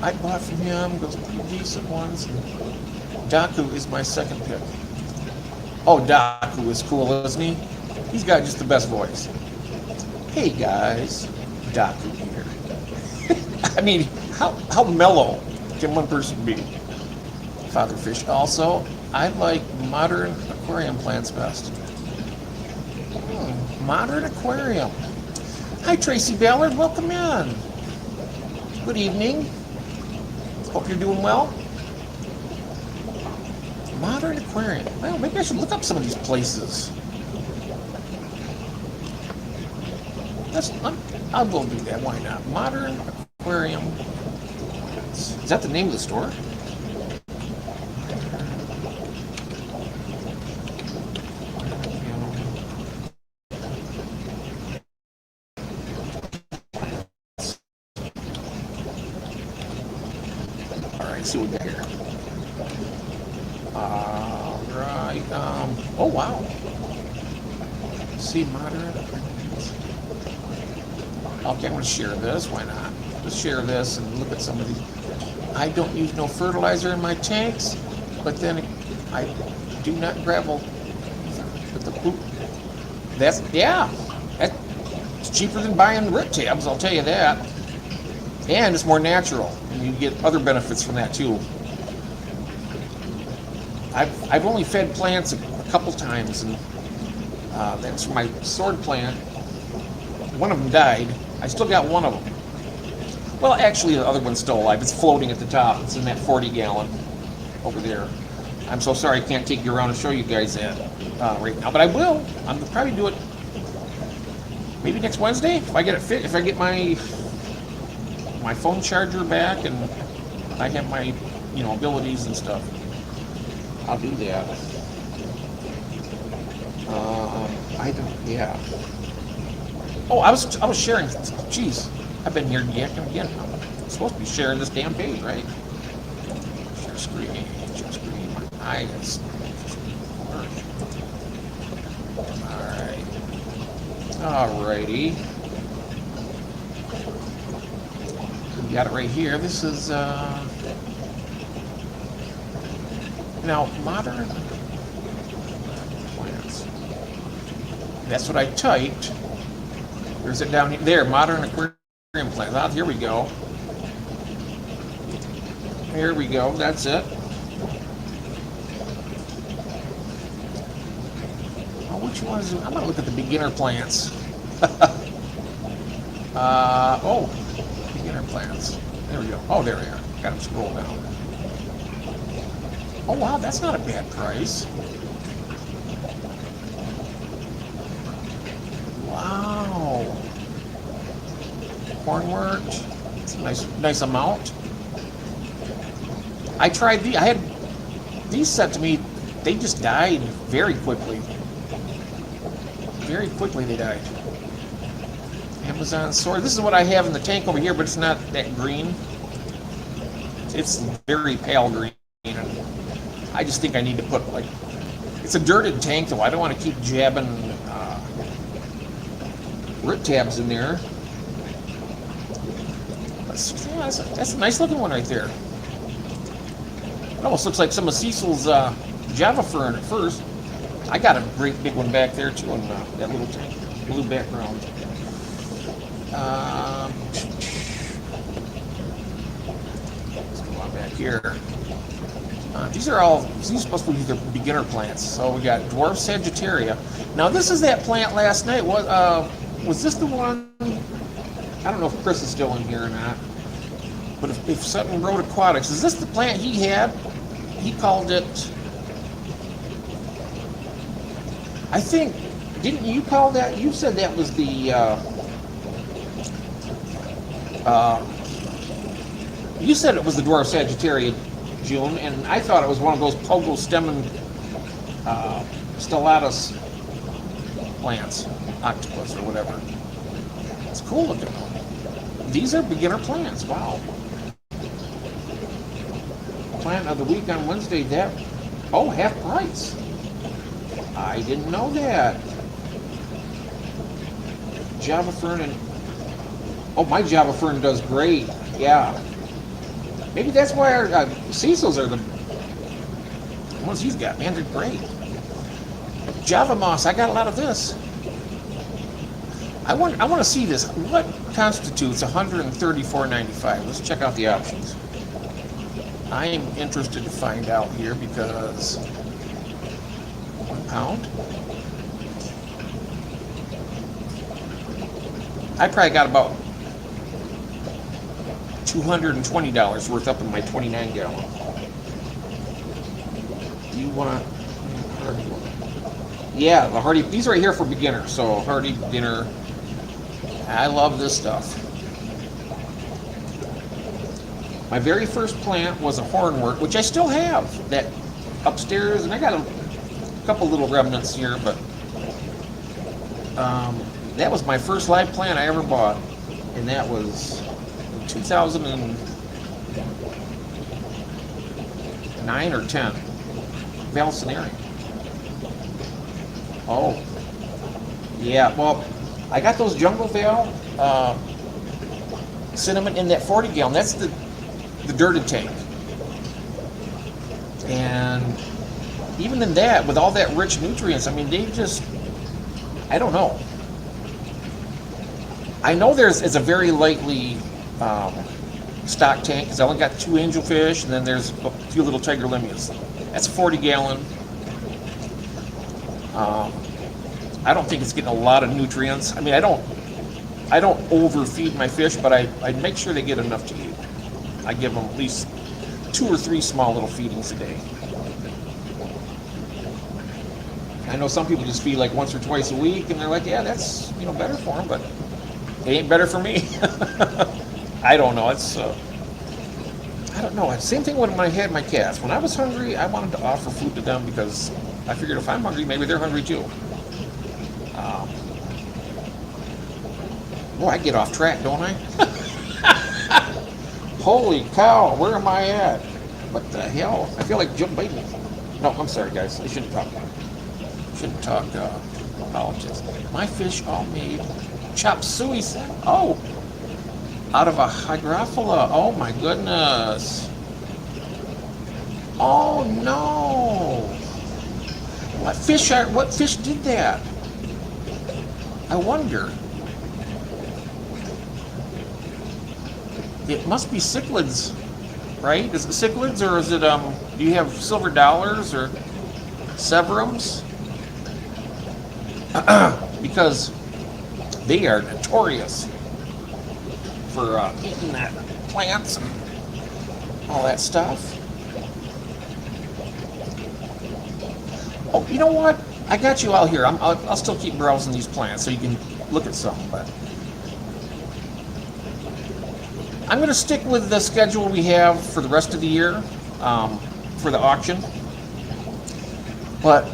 I bought from him those pretty decent ones. Daku is my second pick. Oh, Daku is cool, isn't he? He's got just the best voice. Hey guys, Daku here. I mean, how mellow can one person be? Father Fish also. I like modern aquarium plants best. Modern aquarium. Hi, Tracy Ballard. Welcome in. Good evening. Hope you're doing well. Modern aquarium. Well, maybe I should look up some of these places. I'll go do that. Why not? Modern aquarium. Is that the name of the store? See what we got here. Right. Oh wow. See modern. Okay, I'm going to share this. Why not? Just share this and look at some of these. I don't use no fertilizer in my tanks, but then I do not gravel with the poop. That's cheaper than buying root tabs. I'll tell you that. And it's more natural, and you get other benefits from that too. I've only fed plants a couple times, and that's for my sword plant. One of them died. I still got one of them. Well, actually, the other one's still alive. It's floating at the top. It's in that 40-gallon over there. I'm so sorry I can't take you around and show you guys that right now, but I will. I'm gonna probably do it maybe next Wednesday if I get it fit. If I get my phone charger back and I have my, abilities and stuff, I'll do that. Yeah. Oh, I was sharing. Jeez, I've been here yakking again. I'm supposed to be sharing this damn page, right? Share screen. Nice. Alrighty. got it right here. This is now modern plants. That's what I typed. There's it down here. There, modern aquarium plants. Ah, here we go. Here we go. That's it. Oh, which ones? I'm gonna look at the beginner plants. Oh, beginner plants. There we go. Oh, there we are. Got them scroll down. Oh wow, that's not a bad price. Wow. Cornwort. It's a nice amount. I tried these. I had these sent to me. They just died very quickly. Very quickly they died. Amazon sword. This is what I have in the tank over here, but it's not that green. It's very pale green. And I just think I need to put like, it's a dirted tank though. I don't want to keep jabbing root tabs in there. That's a nice looking one right there. It almost looks like some of Cecil's Java fern at first. I got a great big one back there too in that little tank, blue background. Let's go on back here. These are supposed to be the beginner plants. So we got dwarf Sagittaria. Now this is that plant last night. Was this the one? I don't know if Chris is still in here or not. But if Sutton Road Aquatics, is this the plant he had? He called it, I think, didn't you call that? You said that was the, you said it was the dwarf Sagittaria, June, and I thought it was one of those Pogostemon stellatus plants, octopus or whatever. It's cool looking. These are beginner plants, wow. Plant of the week on Wednesday, half price. I didn't know that. Java fern and my Java fern does great. Yeah. Maybe that's why our Cecil's are the ones he's got. Man, they're great. Java moss, I got a lot of this. I want to see this. What constitutes $134.95? Let's check out the options. I am interested to find out here because £1. I probably got about $220 worth up in my 29 gallon. Do you want to? Yeah, the hardy. These are right here for beginners. So hardy beginner. I love this stuff. My very first plant was a hornwort, which I still have that upstairs, and I got a couple little remnants here, but that was my first live plant I ever bought, and that was in 2009 or 10. Valsenarian. Oh, yeah. Well, I got those Jungle Val cinnamon in that 40 gallon. That's the dirted tank, and even in that, with all that rich nutrients, I mean, they just, I don't know. I know it's a very lightly stock tank because I only got 2 angelfish, and then there's a few little tiger limias. That's a 40 gallon. I don't think it's getting a lot of nutrients. I mean, I don't overfeed my fish, but I make sure they get enough to eat. I give them at least 2 or 3 small little feedings a day. I know some people just feed like once or twice a week, and they're like, yeah, that's better for them, but it ain't better for me. I don't know. It's I don't know. Same thing when I had my cats. When I was hungry, I wanted to offer food to them because I figured if I'm hungry, maybe they're hungry too. Boy, I get off track, don't I? Holy cow, where am I at? What the hell? I feel like Jim Biden. No, I'm sorry, guys. I shouldn't talk politics. My fish all made chop suey. Oh, Out of a hygrophila. Oh my goodness. Oh no. What fish did that? I wonder. It must be cichlids, right? Is it cichlids or is it do you have silver dollars or severums? Because they are notorious for eating that plants and all that stuff. Oh, you know what? I got you out here. I'll still keep browsing these plants so you can look at some. But I'm going to stick with the schedule we have for the rest of the year for the auction. But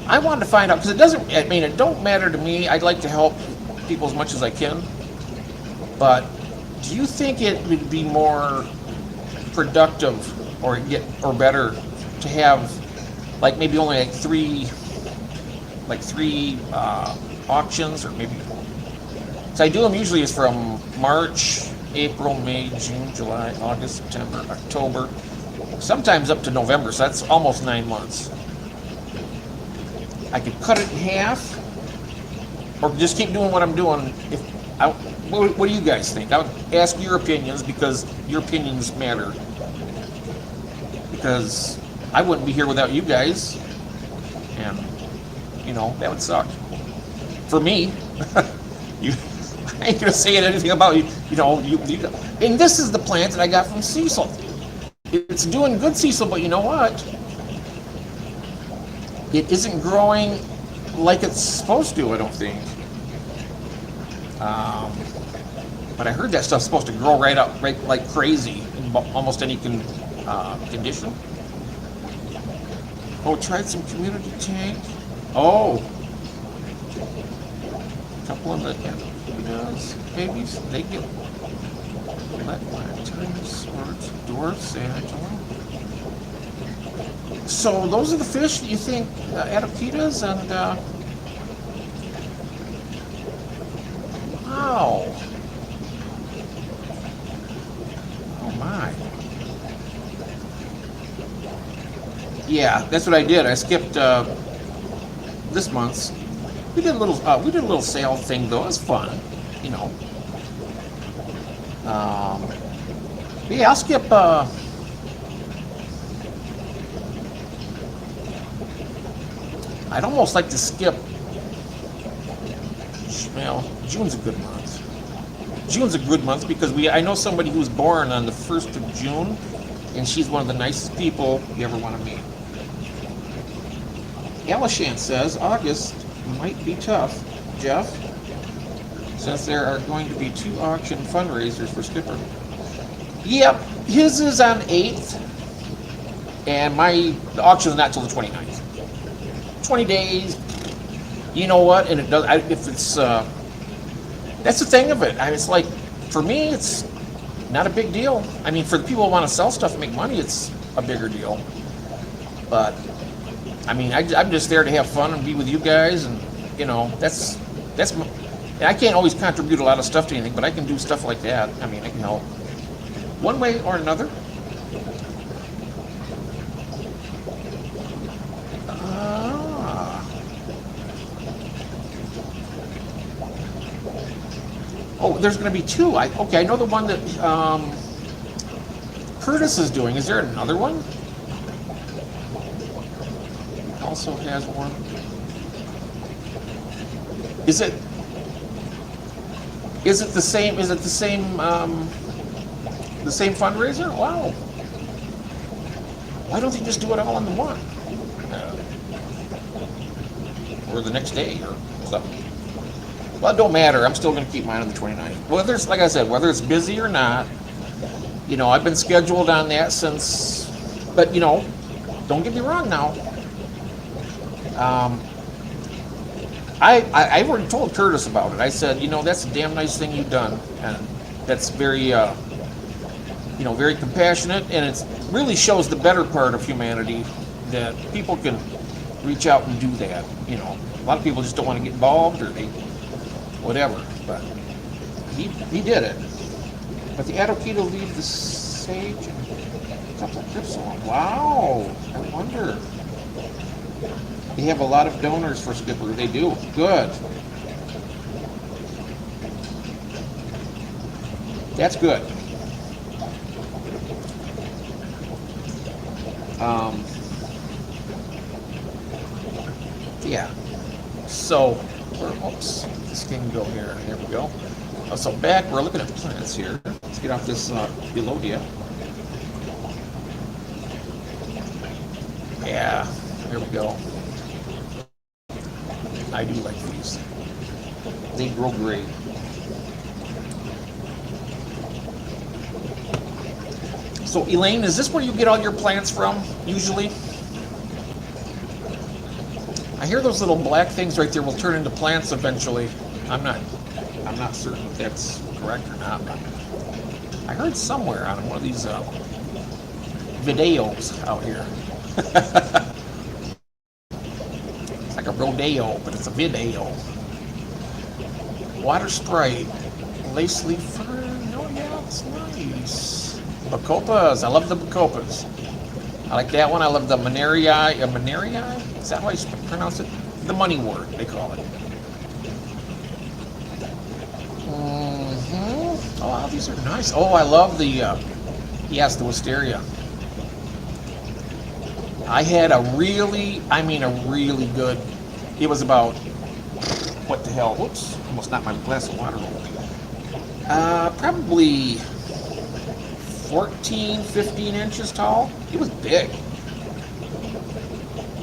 I wanted to find out because it don't matter to me. I'd like to help people as much as I can. But do you think it would be more productive or better to have like maybe only like three auctions, or maybe, so I do them usually is from March, April, May, June, July, August, September, October, sometimes up to November, so that's almost 9 months. I could cut it in half or just keep doing what I'm doing. What do you guys think? I would ask your opinions because your opinions matter. Because I wouldn't be here without you guys, and that would suck for me. I ain't gonna say anything about you. And this is the plant that I got from Cecil. It's doing good, Cecil, but you know what? It isn't growing like it's supposed to, I don't think. But I heard that stuff's supposed to grow right like crazy in almost any condition. Oh, tried some community tank. Oh, a couple of the babies, they get lanterns or dwarfs, Angela. So those are the fish that you think Adapitas and wow. Oh my. Yeah, that's what I did. I skipped this month's. We did a little sale thing though. It was fun, Yeah, I'll skip. I'd almost like to skip. Well, June's a good month. June's a good month because I know somebody who was born on the 1st of June, and she's one of the nicest people you ever want to meet. Alishant says August might be tough, Jeff, since there are going to be 2 auction fundraisers for Skipper. Yep, his is on 8th, and the auction's not till the 29th. 20 days, you know what? And it does. If it's that's the thing of it. It's like, for me, it's not a big deal. I mean, for the people who want to sell stuff and make money, it's a bigger deal. But I mean, I'm just there to have fun and be with you guys, and that's. I can't always contribute a lot of stuff to anything, but I can do stuff like that. I mean, I can help one way or another. Oh, there's going to be 2. I know the one that Curtis is doing. Is there another one? Also has one. Is it the same? Is it the same? The same fundraiser? Wow. Why don't they just do it all in the one? Or the next day or something. Well, it don't matter. I'm still going to keep mine on the 29th. Like I said, whether it's busy or not, I've been scheduled on that since. But don't get me wrong now. I've already told Curtis about it. I said, that's a damn nice thing you've done, and that's very, very compassionate, and it really shows the better part of humanity that people can reach out and do that. A lot of people just don't want to get involved, or they, whatever. But he did it. But the Adokita leave the sage and a couple of trips along. Wow, I wonder. They have a lot of donors for Skipper. They do. Good. That's good. Yeah. So, oops, this can go here. There we go. So back, we're looking at plants here. Let's get off this Elodia. Yeah, there we go. I do like these. They grow great. So Elaine, is this where you get all your plants from, usually? I hear those little black things right there will turn into plants eventually. I'm not certain if that's correct or not, but I heard somewhere on one of these videos out here. It's like a rodeo, but it's a video. Water Sprite, lace leaf fern. Oh yeah, it's nice. Bacopas, I love the Bacopas. I like that one. I love the Manerii. Manerii? Is that how I pronounce it? The money wort, they call it. Oh, wow, these are nice. Oh, I love the, yes, the wisteria. I had a really good, it was about, what the hell, whoops, almost knocked my glass of water over. Probably 14, 15 inches tall. It was big.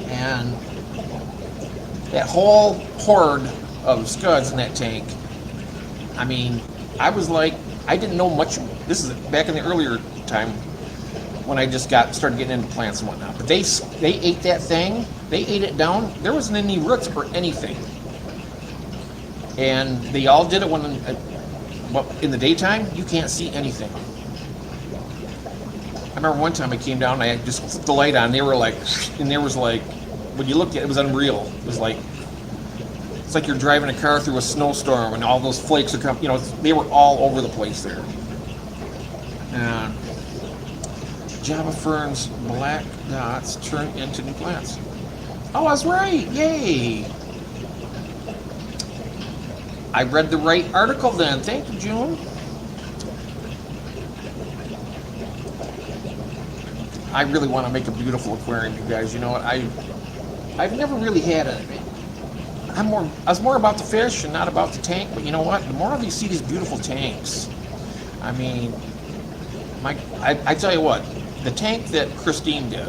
And that whole horde of scuds in that tank, I mean, I was like, I didn't know much. This is back in the earlier time when I just started getting into plants and whatnot. But they ate that thing. They ate it down. There wasn't any roots or anything. And they all did it when, in the daytime, you can't see anything. I remember one time I came down and I just flipped the light on. They were like, and there was like, when you looked at it, it was unreal. It was like, it's like you're driving a car through a snowstorm and all those flakes are coming. You know, they were all over the place there. And Java ferns, black dots turn into new plants. Oh, I was right! Yay! I read the right article then. Thank you, June. I really want to make a beautiful aquarium, you guys. You know what? I've never really had a. I was more about the fish and not about the tank. But you know what? The more of you see these beautiful tanks, I mean, I tell you what, the tank that Christine did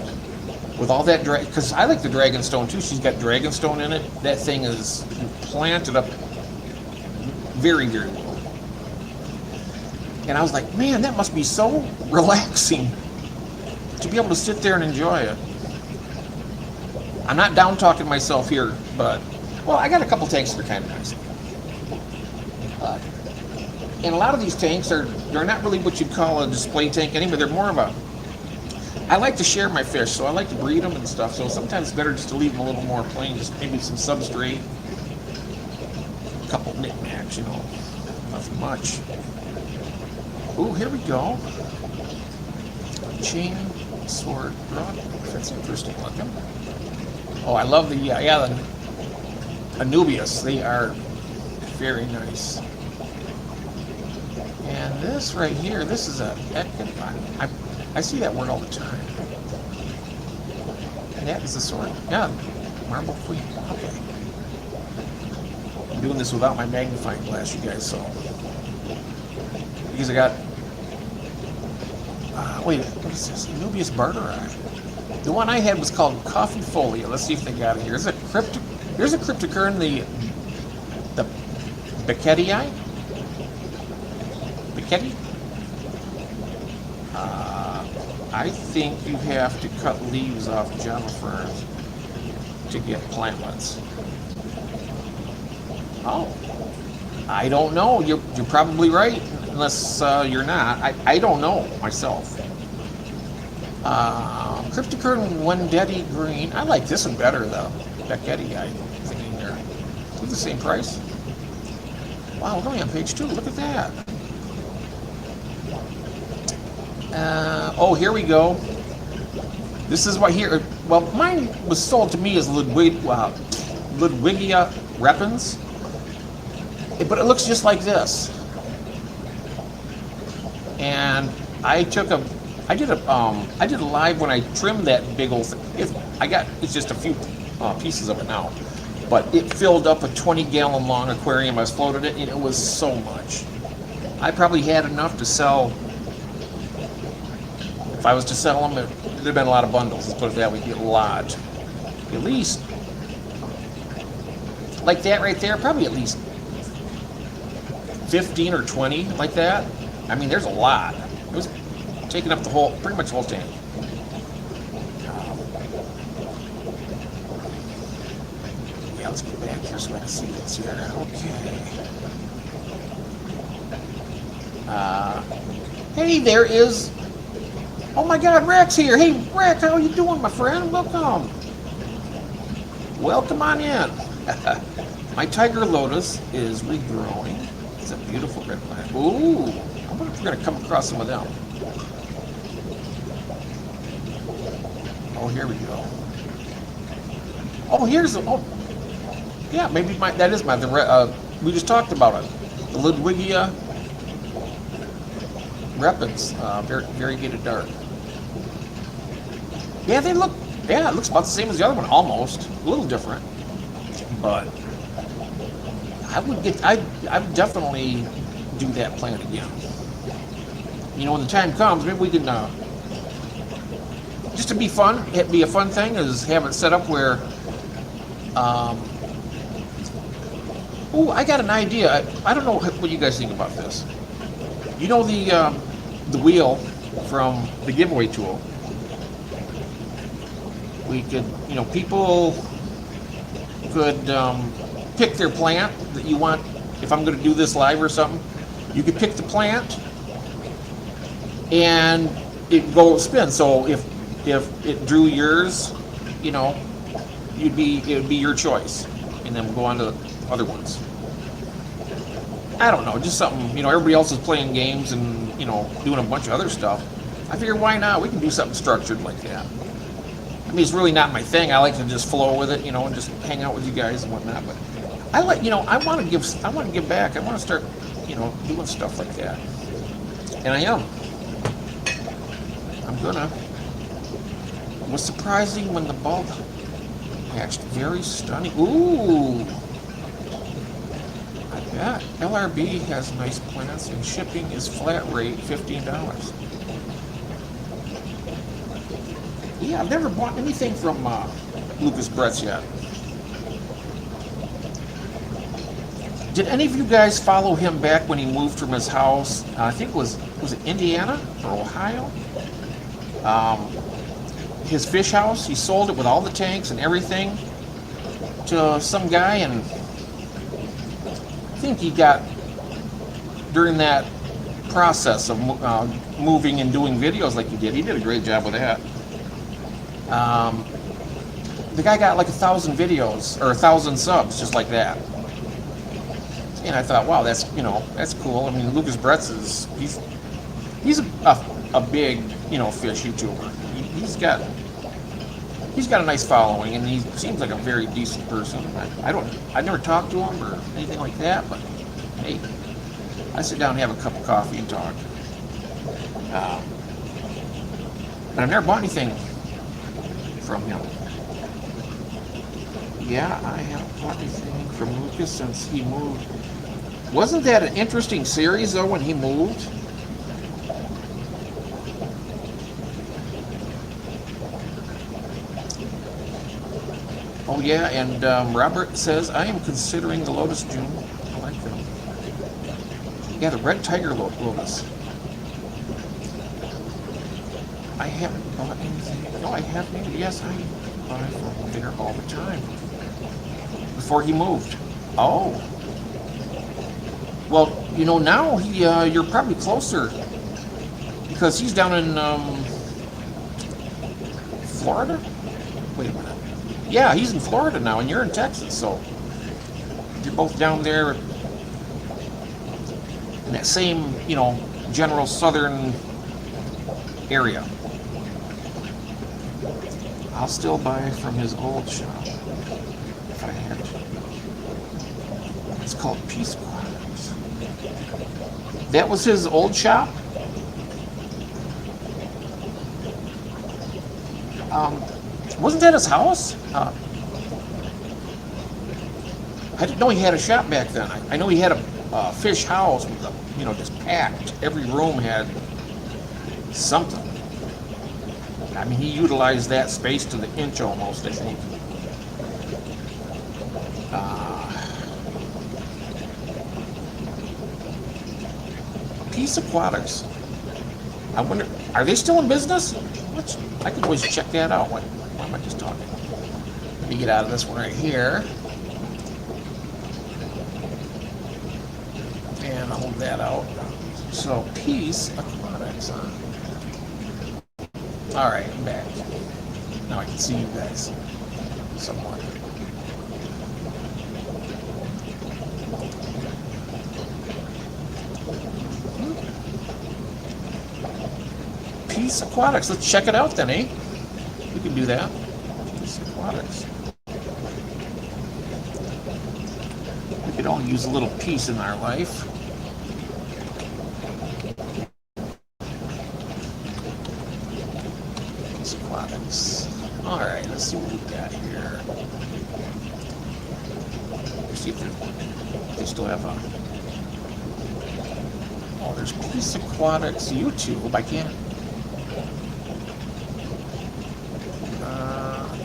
with all that because I like the Dragonstone too. She's got Dragonstone in it. That thing is planted up very, very well. And I was like, man, that must be so relaxing to be able to sit there and enjoy it. I'm not down talking myself here, but well, I got a couple tanks that are kind of nice. And a lot of these tanks they're not really what you'd call a display tank anymore. They're more of a. I like to share my fish, so I like to breed them and stuff. So sometimes it's better just to leave them a little more plain, just maybe some substrate, a couple knickknacks, you know, nothing much. Ooh, here we go. Chain sword rod. That's interesting looking. Oh, I love the Anubias. They are very nice. And this right here, this is a. I see that word all the time. And that is the sword. Yeah, marble queen. Okay. I'm doing this without my magnifying glass, you guys. So because I got. Wait, what is this? Anubias barteri. The one I had was called Coffee Folia. Let's see if they got it here. There's a cryptocurn, the Becketii. Becketii? I think you have to cut leaves off Java ferns to get plantlets. Oh, I don't know. You're probably right, unless you're not. I don't know myself. Cryptocurn Wendetti Green. I like this one better, though. Becketii, I think they're the same price. Wow, we're only on page 2. Look at that. Oh, here we go. This is what here. Well, mine was sold to me as Ludwigia Repens, but it looks just like this. And I did a live when I trimmed that big old thing. It's just a few pieces of it now, but it filled up a 20-gallon long aquarium. I floated it, and it was so much. I probably had enough to sell. If I was to sell them, there'd have been a lot of bundles. Let's put it that way, a lot. At least, like that right there, probably at least 15 or 20 like that. I mean, there's a lot. It was taking up pretty much the whole tank. Yeah, let's get back here so I can see this here. Okay. Hey, there is. Oh my God, Rex here. Hey, Rex, how are you doing, my friend? Welcome. Welcome on in. My tiger lotus is regrowing. It's a beautiful red plant. Ooh, I wonder if we're going to come across some of them. Oh, here we go. Oh, yeah, maybe that is we just talked about it. The Ludwigia Repens, variegated dark. Yeah, it looks about the same as the other one, almost. A little different. But I would definitely do that plant again. You know, when the time comes, maybe we can, just to be fun, it'd be a fun thing, is have it set up where, I got an idea. I don't know what you guys think about this. You know the wheel from the giveaway tool? We could, people could pick their plant that you want. If I'm going to do this live or something, you could pick the plant and it go spin. So if it drew yours, it would be your choice, and then we'll go on to the other ones. I don't know, just something. Everybody else is playing games and doing a bunch of other stuff. I figure, why not? We can do something structured like that. I mean, it's really not my thing. I like to just flow with it, and just hang out with you guys and whatnot. But I like, I want to give back. I want to start, doing stuff like that. And I am. I'm gonna. It was surprising when the bulb hatched. Very stunning. Ooh. I bet. LRB has nice plants, and shipping is flat rate, $15. Yeah, I've never bought anything from Lucas Bretz yet. Did any of you guys follow him back when he moved from his house? I think was it Indiana or Ohio? His fish house. He sold it with all the tanks and everything to some guy, and I think he got, during that process of moving and doing videos like he did a great job with that. The guy got like 1,000 videos or 1,000 subs just like that, and I thought, wow, that's cool. I mean, Lucas Bretz he's a big fish YouTuber. He's got a nice following, and he seems like a very decent person. I've never talked to him or anything like that, but hey, I sit down and have a cup of coffee and talk. But I've never bought anything from him. Yeah, I haven't bought anything from Lucas since he moved. Wasn't that an interesting series though when he moved? Oh yeah, and Robert says, I am considering the Lotus June. I like them. Yeah, the red tiger lotus. I haven't bought anything. No, I have maybe. Yes, I buy from there all the time. Before he moved. Oh. Well, now you're probably closer because he's down in Florida. Wait a minute. Yeah, he's in Florida now, and you're in Texas, so you're both down there in that same, general southern area. I'll still buy from his old shop if I had to. It's called Peace Quarters. That was his old shop? Wasn't that his house? I didn't know he had a shop back then. I know he had a fish house with just packed. Every room had something. I mean, he utilized that space to the inch almost, I think. Peace Aquatics. I wonder, are they still in business? I could always check that out. Why am I just talking? Let me get out of this one right here. And I'll hold that out. So, Peace Aquatics. Alright, I'm back. Now I can see you guys somewhat. Peace Aquatics. Let's check it out then, eh? We can do that. Peace Aquatics. We could all use a little peace in our life. Peace Aquatics. Alright, let's see what we got here. Let's see if they still have a... Oh, there's Peace Aquatics YouTube. I can't...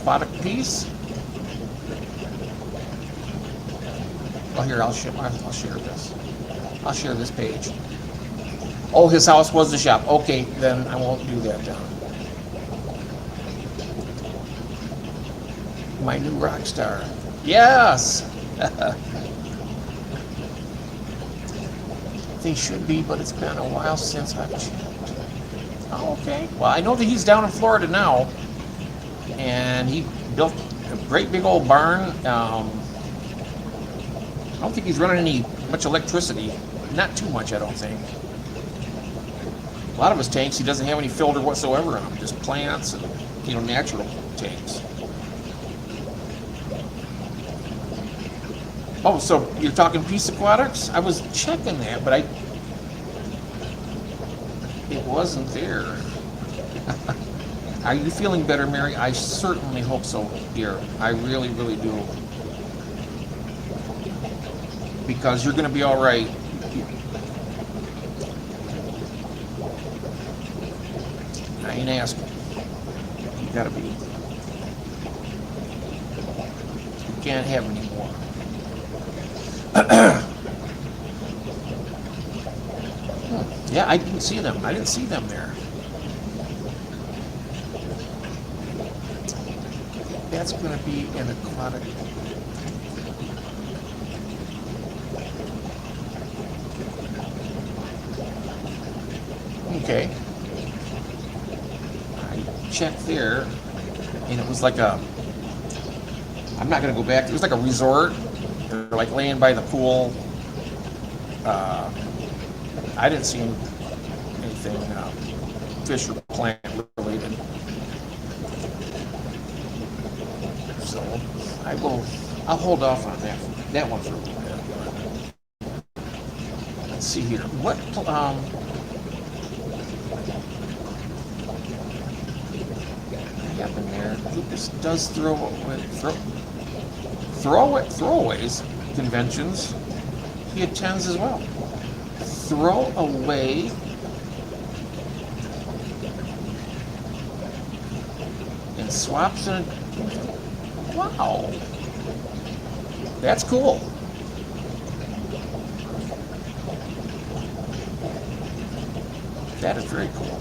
Aquatic Peace. Oh, here, I'll share this. I'll share this page. Oh, his house was the shop. Okay, then I won't do that then. My new rock star. Yes! They should be, but it's been a while since I've checked. Oh, okay. Well, I know that he's down in Florida now. And he built a great big old barn. I don't think he's running much electricity. Not too much, I don't think. A lot of his tanks, he doesn't have any filter whatsoever in them. Just plants and, natural tanks. Oh, so you're talking Peace Aquatics? I was checking that, but it wasn't there. Are you feeling better, Mary? I certainly hope so, dear. I really, really do. Because you're going to be all right. I ain't asking. You got to be. You can't have any more. Yeah, I didn't see them. I didn't see them there. That's going to be an aquatic. Okay. I checked there, and it was like I'm not going to go back. It was like a resort. They're like laying by the pool. I didn't see anything fish or plant related. So I'll hold off on that one for a little bit. Let's see here. What happened there? Lucas does throwaways conventions. He attends as well. Throwaway and swaps in. Wow, that's cool. That is very cool.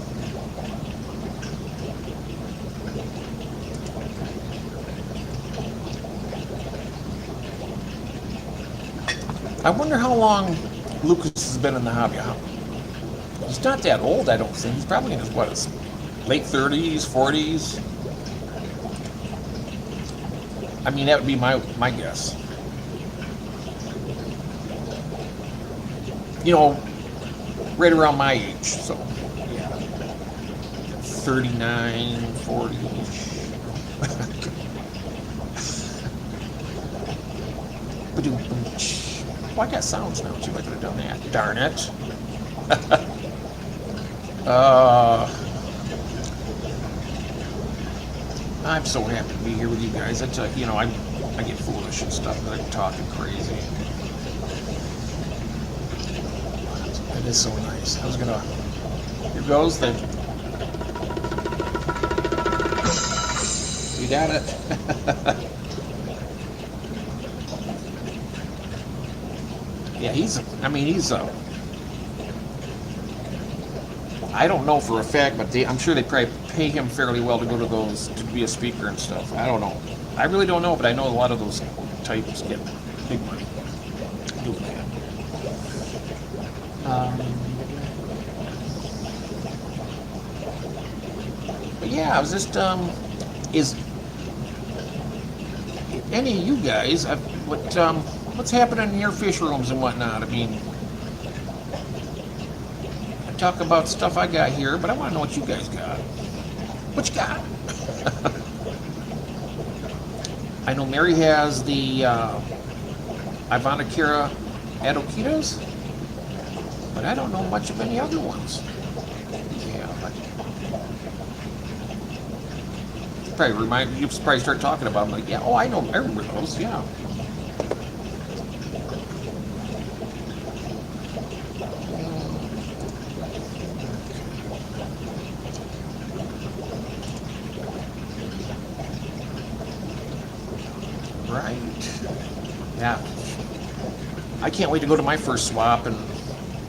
I wonder how long Lucas has been in the hobby. He's not that old, I don't think. He's probably in his late 30s, 40s. I mean, that would be my guess. right around my age. So, yeah, 39, 40-ish. Well, I got sounds now too. I could have done that. Darn it. I'm so happy to be here with you guys. I get foolish and stuff, but I'm talking crazy. It is so nice. Here goes the. You got it. Yeah, he's I don't know for a fact, but I'm sure they probably pay him fairly well to go to those, to be a speaker and stuff. I don't know. I really don't know, but I know a lot of those types get big money doing that. But yeah, I was just, is any of you guys, what's happening in your fish rooms and whatnot? I mean, I talk about stuff I got here, but I want to know what you guys got. What you got? I know Mary has the Ivanakira Adokitos, but I don't know much of any other ones. Yeah, but you probably start talking about them like, yeah, oh, I remember those, yeah. Right. Yeah. I can't wait to go to my first swap, and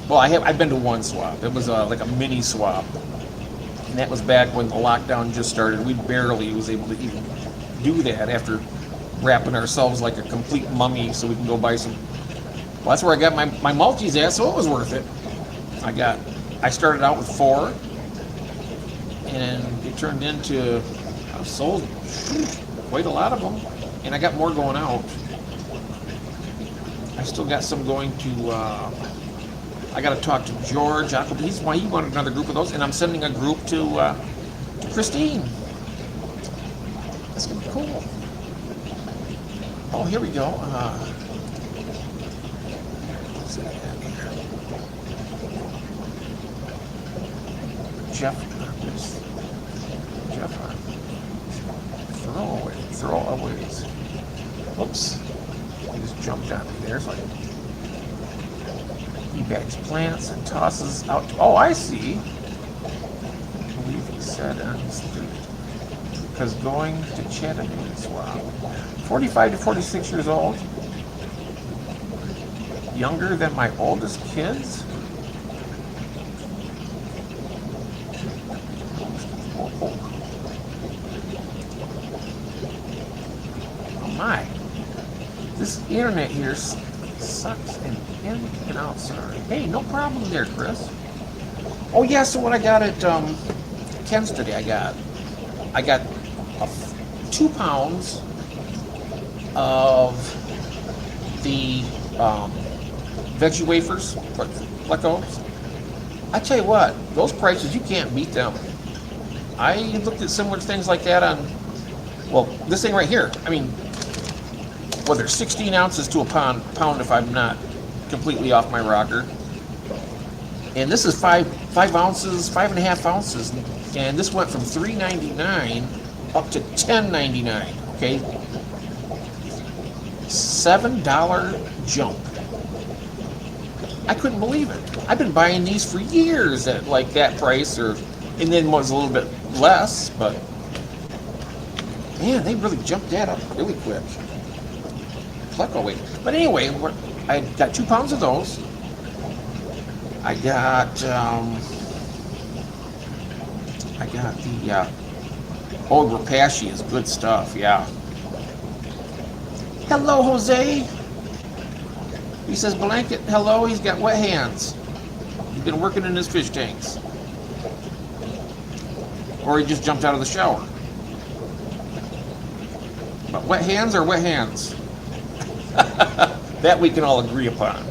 well, I've been to one swap. It was like a mini swap, and that was back when the lockdown just started. We barely was able to even do that after wrapping ourselves like a complete mummy so we can go buy some. Well, that's where I got my multis at, so it was worth it. I started out with 4, and it turned into, I sold quite a lot of them, and I got more going out. I still got some going to, I got to talk to George. He wanted another group of those, and I'm sending a group to Christine. That's going to be cool. Oh, here we go. What's that here? Jeff, throwaways. Oops. He just jumped on me there, so he bags plants and tosses out. Oh, I see. I believe he said on his street. Because going to Chattanooga swap. 45 to 46 years old. Younger than my oldest kids. Oh my. This internet here sucks and in and out, sorry. Hey, no problem there, Chris. Oh yeah, so what I got at Ken's today, I got 2 pounds of the veggie wafers, Plecos. I tell you what, those prices, you can't beat them. I looked at similar things like that on, well, this thing right here. I mean, well, there's 16 ounces to a pound if I'm not completely off my rocker. And this is 5 ounces, 5.5 ounces. And this went from $3.99 up to $10.99, okay? $7 jump. I couldn't believe it. I've been buying these for years at like that price, and then was a little bit less, but man, they really jumped that up really quick. Pleco weight. But anyway, I got 2 pounds of those. I got the Rapashi is good stuff, yeah. Hello, Jose. He says blanket, hello, he's got wet hands. He's been working in his fish tanks. Or he just jumped out of the shower. But wet hands are wet hands. That we can all agree upon.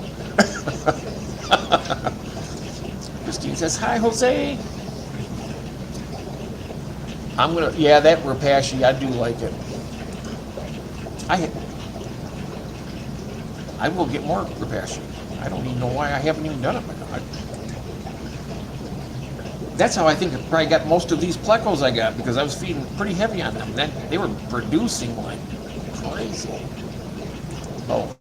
Christine says, hi, Jose. Yeah, that Rapashi, I do like it. I will get more Rapashi. I don't even know why I haven't even done it. That's how I think I probably got most of these plecos I got, because I was feeding pretty heavy on them. Then they were producing like crazy. Oh.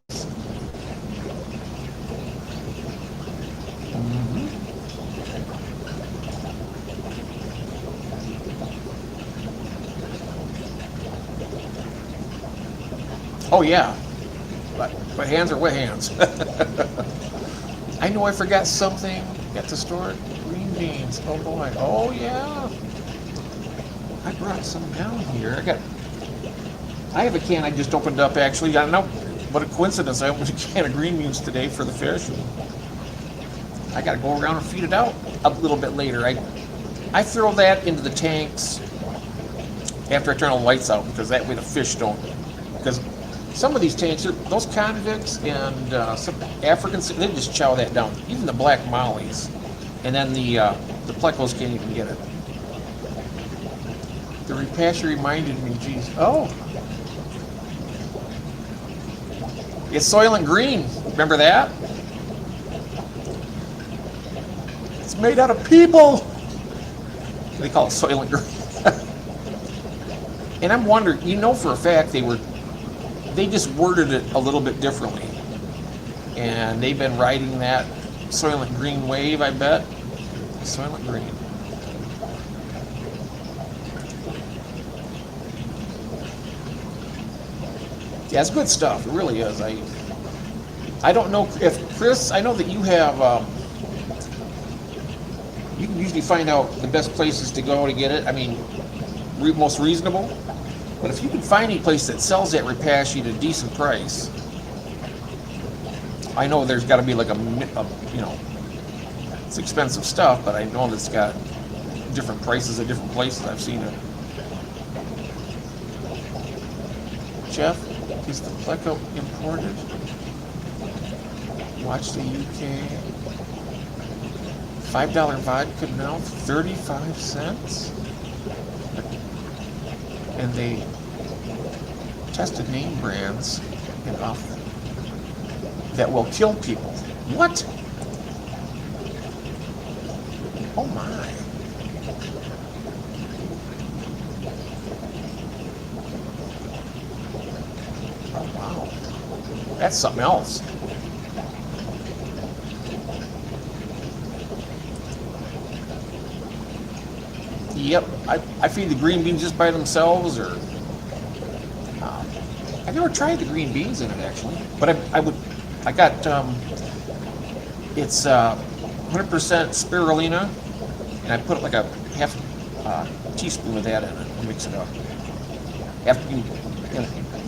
Oh yeah, but hands are wet hands. I know I forgot something at the store. Green beans. Oh boy. Oh yeah. I brought some down here. I have a can I just opened up actually. I don't know what a coincidence. I opened a can of green beans today for the fish. I got to go around and feed it out a little bit later. I throw that into the tanks after I turn all the lights out, because that way the fish don't. Because some of these tanks, those convicts and some Africans, they just chow that down. Even the black mollies, and then the plecos can't even get it. The Rapashi reminded me, geez, oh, it's Soylent Green. Remember that? It's made out of people. They call it Soylent Green. And I'm wondering, for a fact they just worded it a little bit differently. And they've been riding that Soylent Green wave, I bet. Soylent Green. Yeah, it's good stuff. It really is. I don't know if Chris. I know that you have. You can usually find out the best places to go to get it. I mean, most reasonable. But if you can find any place that sells that Rapashi at a decent price, I know there's got to be like it's expensive stuff, but I know that's got different prices at different places. I've seen it. Jeff, is the pleco imported? Watch the UK. $5 vodka now, 35 cents? And they tested name brands and off that will kill people. What? Oh my. Oh wow. That's something else. Yep, I feed the green beans just by themselves, or I've never tried the green beans in it actually, but I got it's 100% spirulina, and I put like a half teaspoon of that in it and mix it up. After you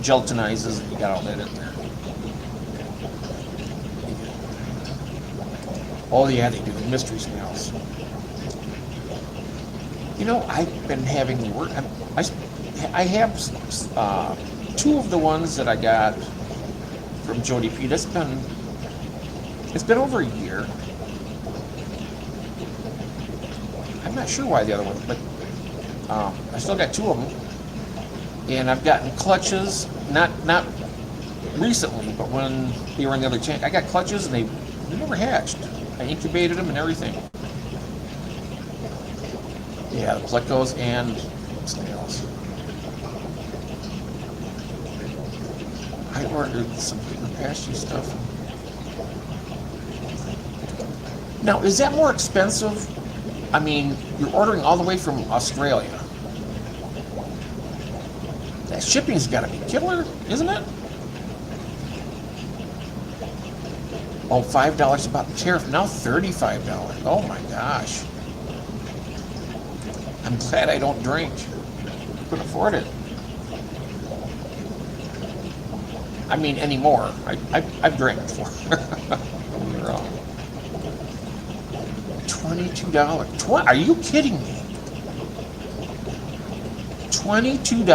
gelatinizes, and you got all that in there. Oh yeah, they do mystery smells. I've been having work. I have two of the ones that I got from Jody P. It's been over a year. I'm not sure why the other one, but I still got two of them, and I've gotten clutches. Not recently, but when they were in the other tank, I got clutches, and they never hatched. I incubated them and everything. Yeah, the plecos and snails. I ordered some Rapashi stuff. Now, is that more expensive? I mean, you're ordering all the way from Australia. That shipping's got to be killer, isn't it? Oh, $5 about the tariff. Now $35. Oh my gosh. I'm glad I don't drink. I couldn't afford it. I mean, anymore. I've drank before. Don't get me wrong. $22. Are you kidding me? $22.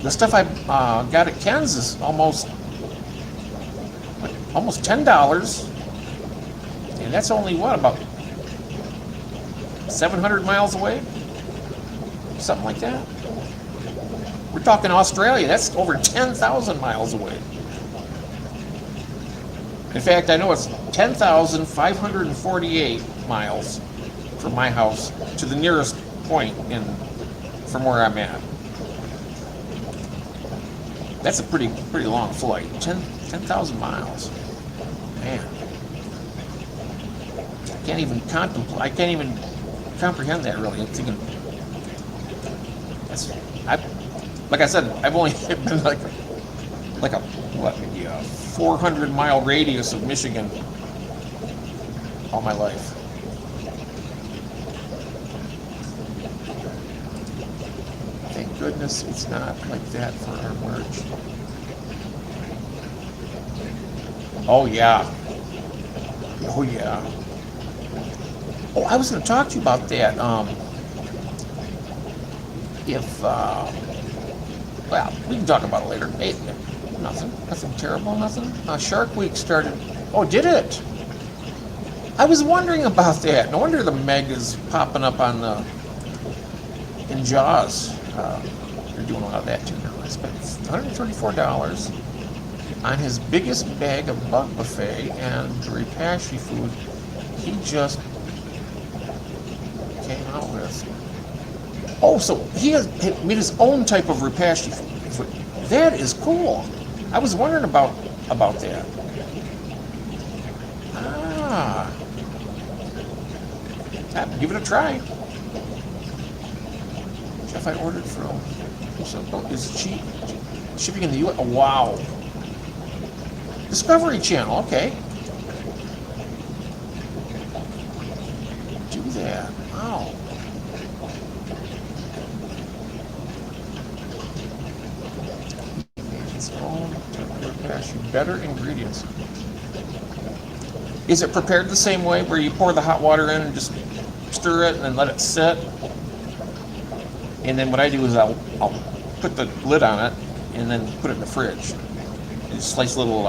The stuff I got at Ken's is almost almost $10, and that's only what, about 700 miles away, something like that. We're talking Australia. That's over 10,000 miles away. In fact, I know it's 10,548 miles from my house to the nearest point from where I'm at. That's a pretty long flight. 10,000 miles. Man. I can't even comprehend that really. I'm thinking like I said, I've only been like a maybe a 400-mile radius of Michigan all my life. Thank goodness it's not like that for our merch. Oh yeah. Oh yeah. Oh, I was going to talk to you about that. Well, we can talk about it later. Hey, nothing terrible, nothing. Shark Week started. Oh, did it? I was wondering about that. No wonder the Meg is popping up in Jaws. They're doing a lot of that too now. I spent $134 on his biggest bag of bug buffet and repashy food he just came out with. Oh, so he has made his own type of repashy food. That is cool. I was wondering about that. Give it a try. Chef I ordered from. Is cheap. Shipping in the U.S. Oh, wow. Discovery Channel. Okay. Do that. Wow. Better ingredients. Is it prepared the same way where you pour the hot water in and just stir it and then let it sit? And then what I do is I'll put the lid on it and then put it in the fridge. And slice little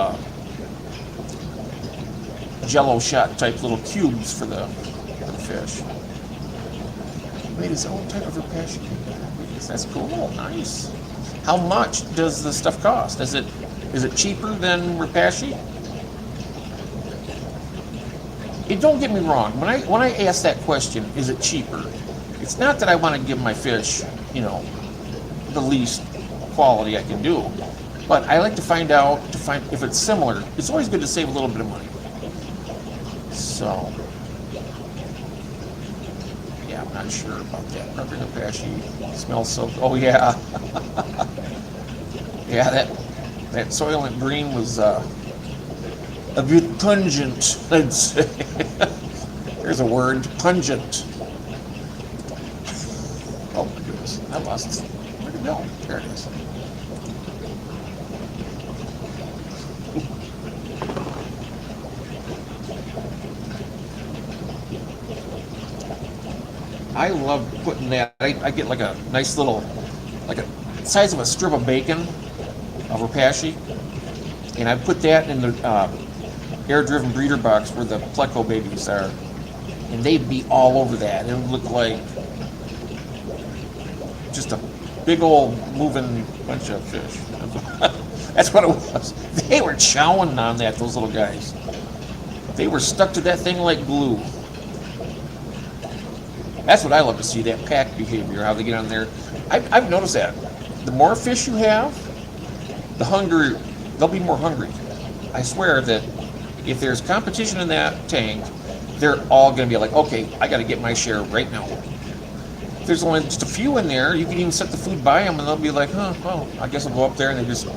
Jello shot type little cubes for the fish. He made his own type of repashy. That's cool. Nice. How much does the stuff cost? Is it cheaper than repashy? Don't get me wrong. When I ask that question, is it cheaper? It's not that I want to give my fish, the least quality I can do, but I like to find if it's similar. It's always good to save a little bit of money. So, yeah, I'm not sure about that. Rubber repashy smells so. Oh yeah, yeah that Soylent Green was a bit pungent, I'd say. There's a word, pungent. Oh my goodness, I lost it. Where'd it go? There it is. I love putting that. I get like a nice little, like a size of a strip of bacon of repashy, and I put that in the air-driven breeder box where the pleco babies are, and they'd be all over that. It would look like just a big old moving bunch of fish. That's what it was. They were chowing on that, those little guys. They were stuck to that thing like glue. That's what I love to see, that pack behavior, how they get on there. I've noticed that. The more fish you have, the hungrier, they'll be more hungry. I swear that if there's competition in that tank, they're all going to be like, okay, I got to get my share right now. If there's only just a few in there, you can even set the food by them and they'll be like, well, I guess I'll go up there and they just...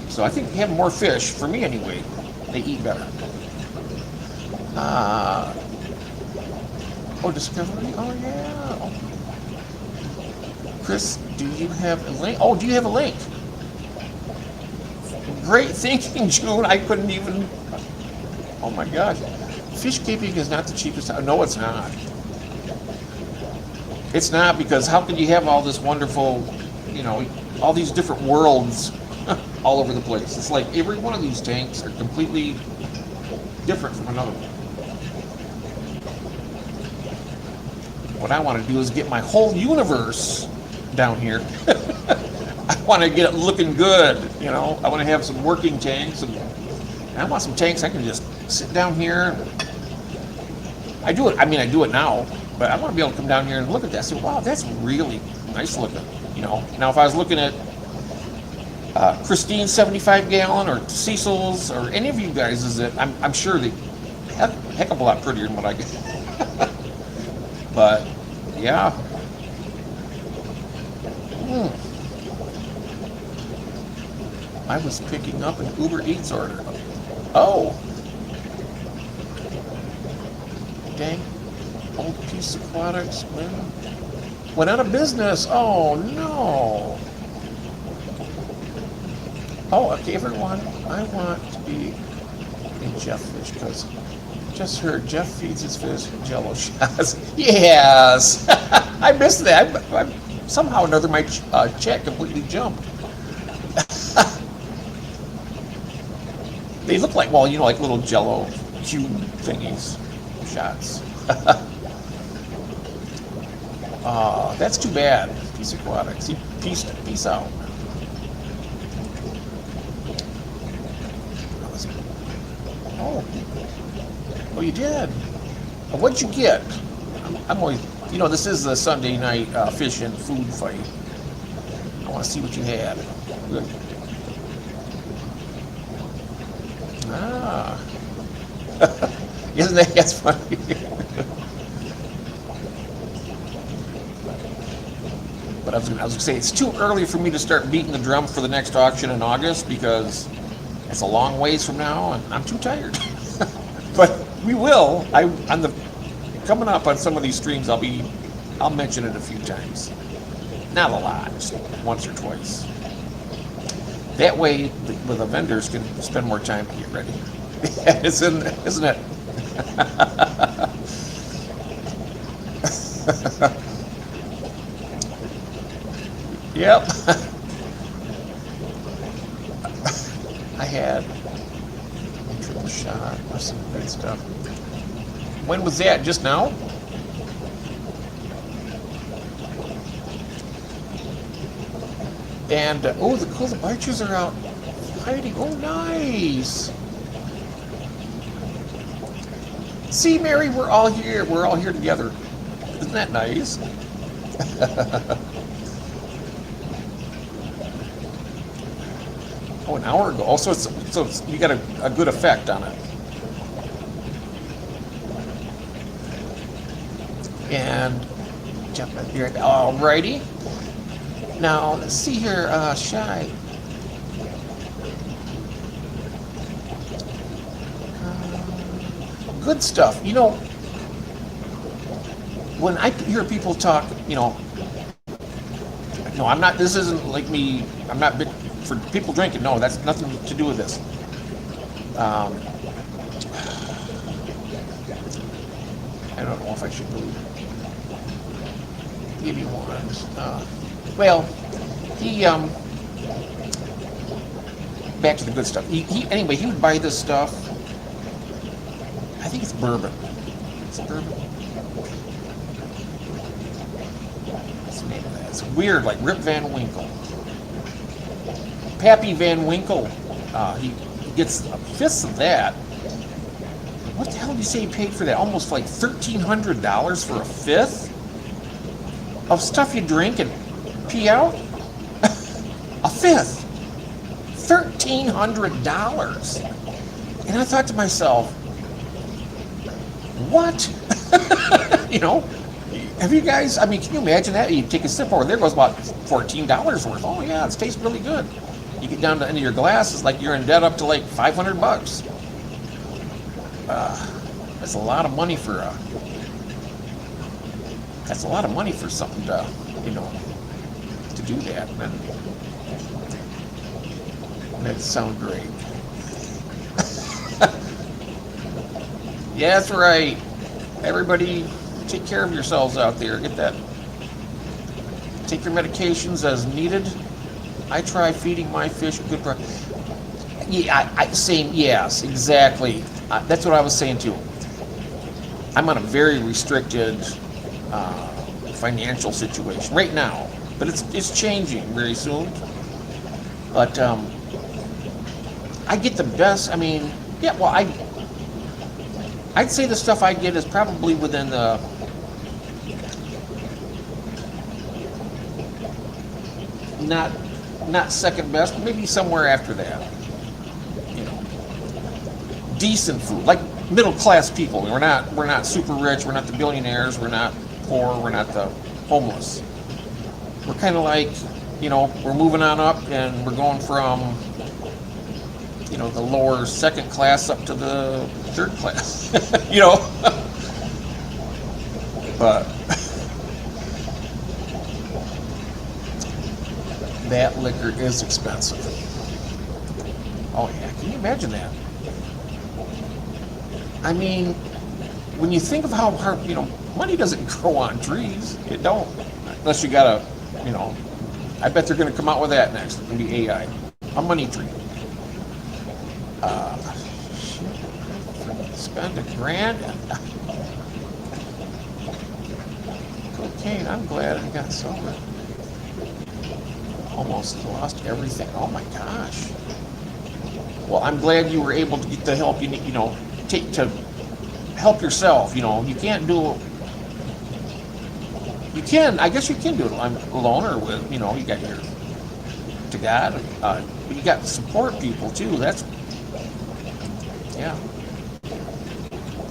So I think having more fish, for me anyway, they eat better. Discovery? Oh, yeah. Chris, do you have a link? Oh, do you have a link? Great thinking, June. I couldn't even... Oh, my gosh. Fish keeping is not the cheapest. No, it's not. It's not, because how could you have all this wonderful, all these different worlds all over the place. It's like every one of these tanks are completely different from another one. What I want to do is get my whole universe down here. I want to get it looking good, you know. I want to have some working tanks, and I want some tanks I can just sit down here. I do it. I mean, I do it now, but I want to be able to come down here and look at that. And say, wow, that's really nice looking, you know. Now, if I was looking at Christine's 75-gallon or Cecil's or any of you guys, is that I'm sure they a heck of a lot prettier than what I get. But yeah. I was picking up an Uber Eats order. Oh. Dang. Old Peace Aquatics went out of business. Oh no. Oh, okay, everyone. I want to be a Jeff Fish because just heard Jeff feeds his fish Jello shots. Yes. I missed that. I somehow or another my chat completely jumped. They look like, well, you know, like little Jello cube thingies, shots. That's too bad. Peace Aquatics. Peace out. Oh, you did. What'd you get? I'm always, you know, this is the Sunday night fish and food fight. I want to see what you had. Good. Ah. Isn't that's funny? But I was going to say, it's too early for me to start beating the drum for the next auction in August because it's a long ways from now and I'm too tired. But we will. Coming up on some of these streams, I'll mention it a few times. Not a lot, just once or twice. That way, the vendors can spend more time to get ready. Isn't it? Yep. I had a triple shot or some good stuff. When was that? Just now? And the archers are out fighting. Oh, nice. See, Mary, we're all here. We're all here together. Isn't that nice? Oh, an hour ago. Oh, so you got a good effect on it. And jump in here. Alrighty. Now, let's see here, Shy. Good stuff. You know, when I hear people talk, you know, no, I'm not, this isn't like me, I'm not big for people drinking. No, that's nothing to do with this. I don't know if I should really give you one. Well, he back to the good stuff. Anyway, he would buy this stuff. I think it's bourbon. It's bourbon. What's the name of that? It's weird, like Rip Van Winkle. Pappy Van Winkle. He gets a fifth of that. What the hell did you say he paid for that? Almost like $1,300 for a fifth of stuff you drink and pee out? A fifth. $1,300. And I thought to myself, what? You know, have you guys, I mean, can you imagine that? You take a sip over there, goes about $14 worth. Oh yeah, it tastes really good. You get down to the end of your glass, it's like you're in debt up to like $500. That's a lot of money for something to, you know, to do that. And that sounds great. Yeah, that's right. Everybody, take care of yourselves out there. Get that. Take your medications as needed. I try feeding my fish good Yeah, same, yes, exactly. That's what I was saying too. I'm on a very restricted financial situation right now, but it's changing very soon. But I get the best. I mean, yeah. Well, I'd say the stuff I get is probably within the not not second best, but maybe somewhere after that. You know, decent food, like middle class people. We're not super rich. We're not the billionaires. We're not poor. We're not the homeless. We're kind of like, we're moving on up, and we're going from, the lower second class up to the third class. But that liquor is expensive. Oh yeah, can you imagine that? I mean, when you think of how hard, money doesn't grow on trees. It don't, unless you got I bet they're going to come out with that next. It's going to be AI, a money tree. Spend $1,000. Cocaine. I'm glad I got sober. Almost lost everything. Oh my gosh. Well, I'm glad you were able to get the help you need. Take to help yourself. You can't do. You can. I guess you can do it alone or with. You got your to God. But you got to support people too. Yeah.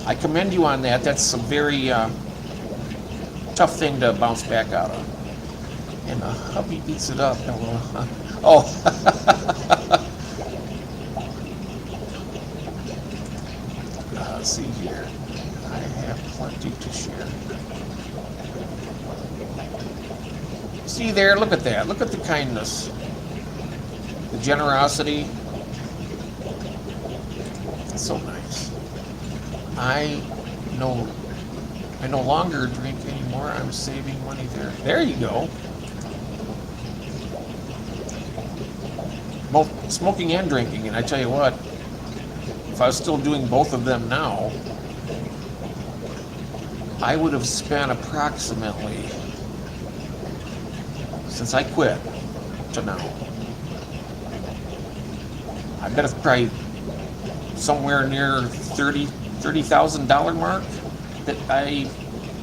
I commend you on that. That's a very tough thing to bounce back out of. And the hubby beats it up. Oh. Let's see here. I have plenty to share. See there, look at that. Look at the kindness. The generosity. It's so nice. I no longer drink anymore. I'm saving money there. There you go. Both smoking and drinking, and I tell you what, if I was still doing both of them now, I would have spent approximately, since I quit to now, I bet it's probably somewhere near $30,000 mark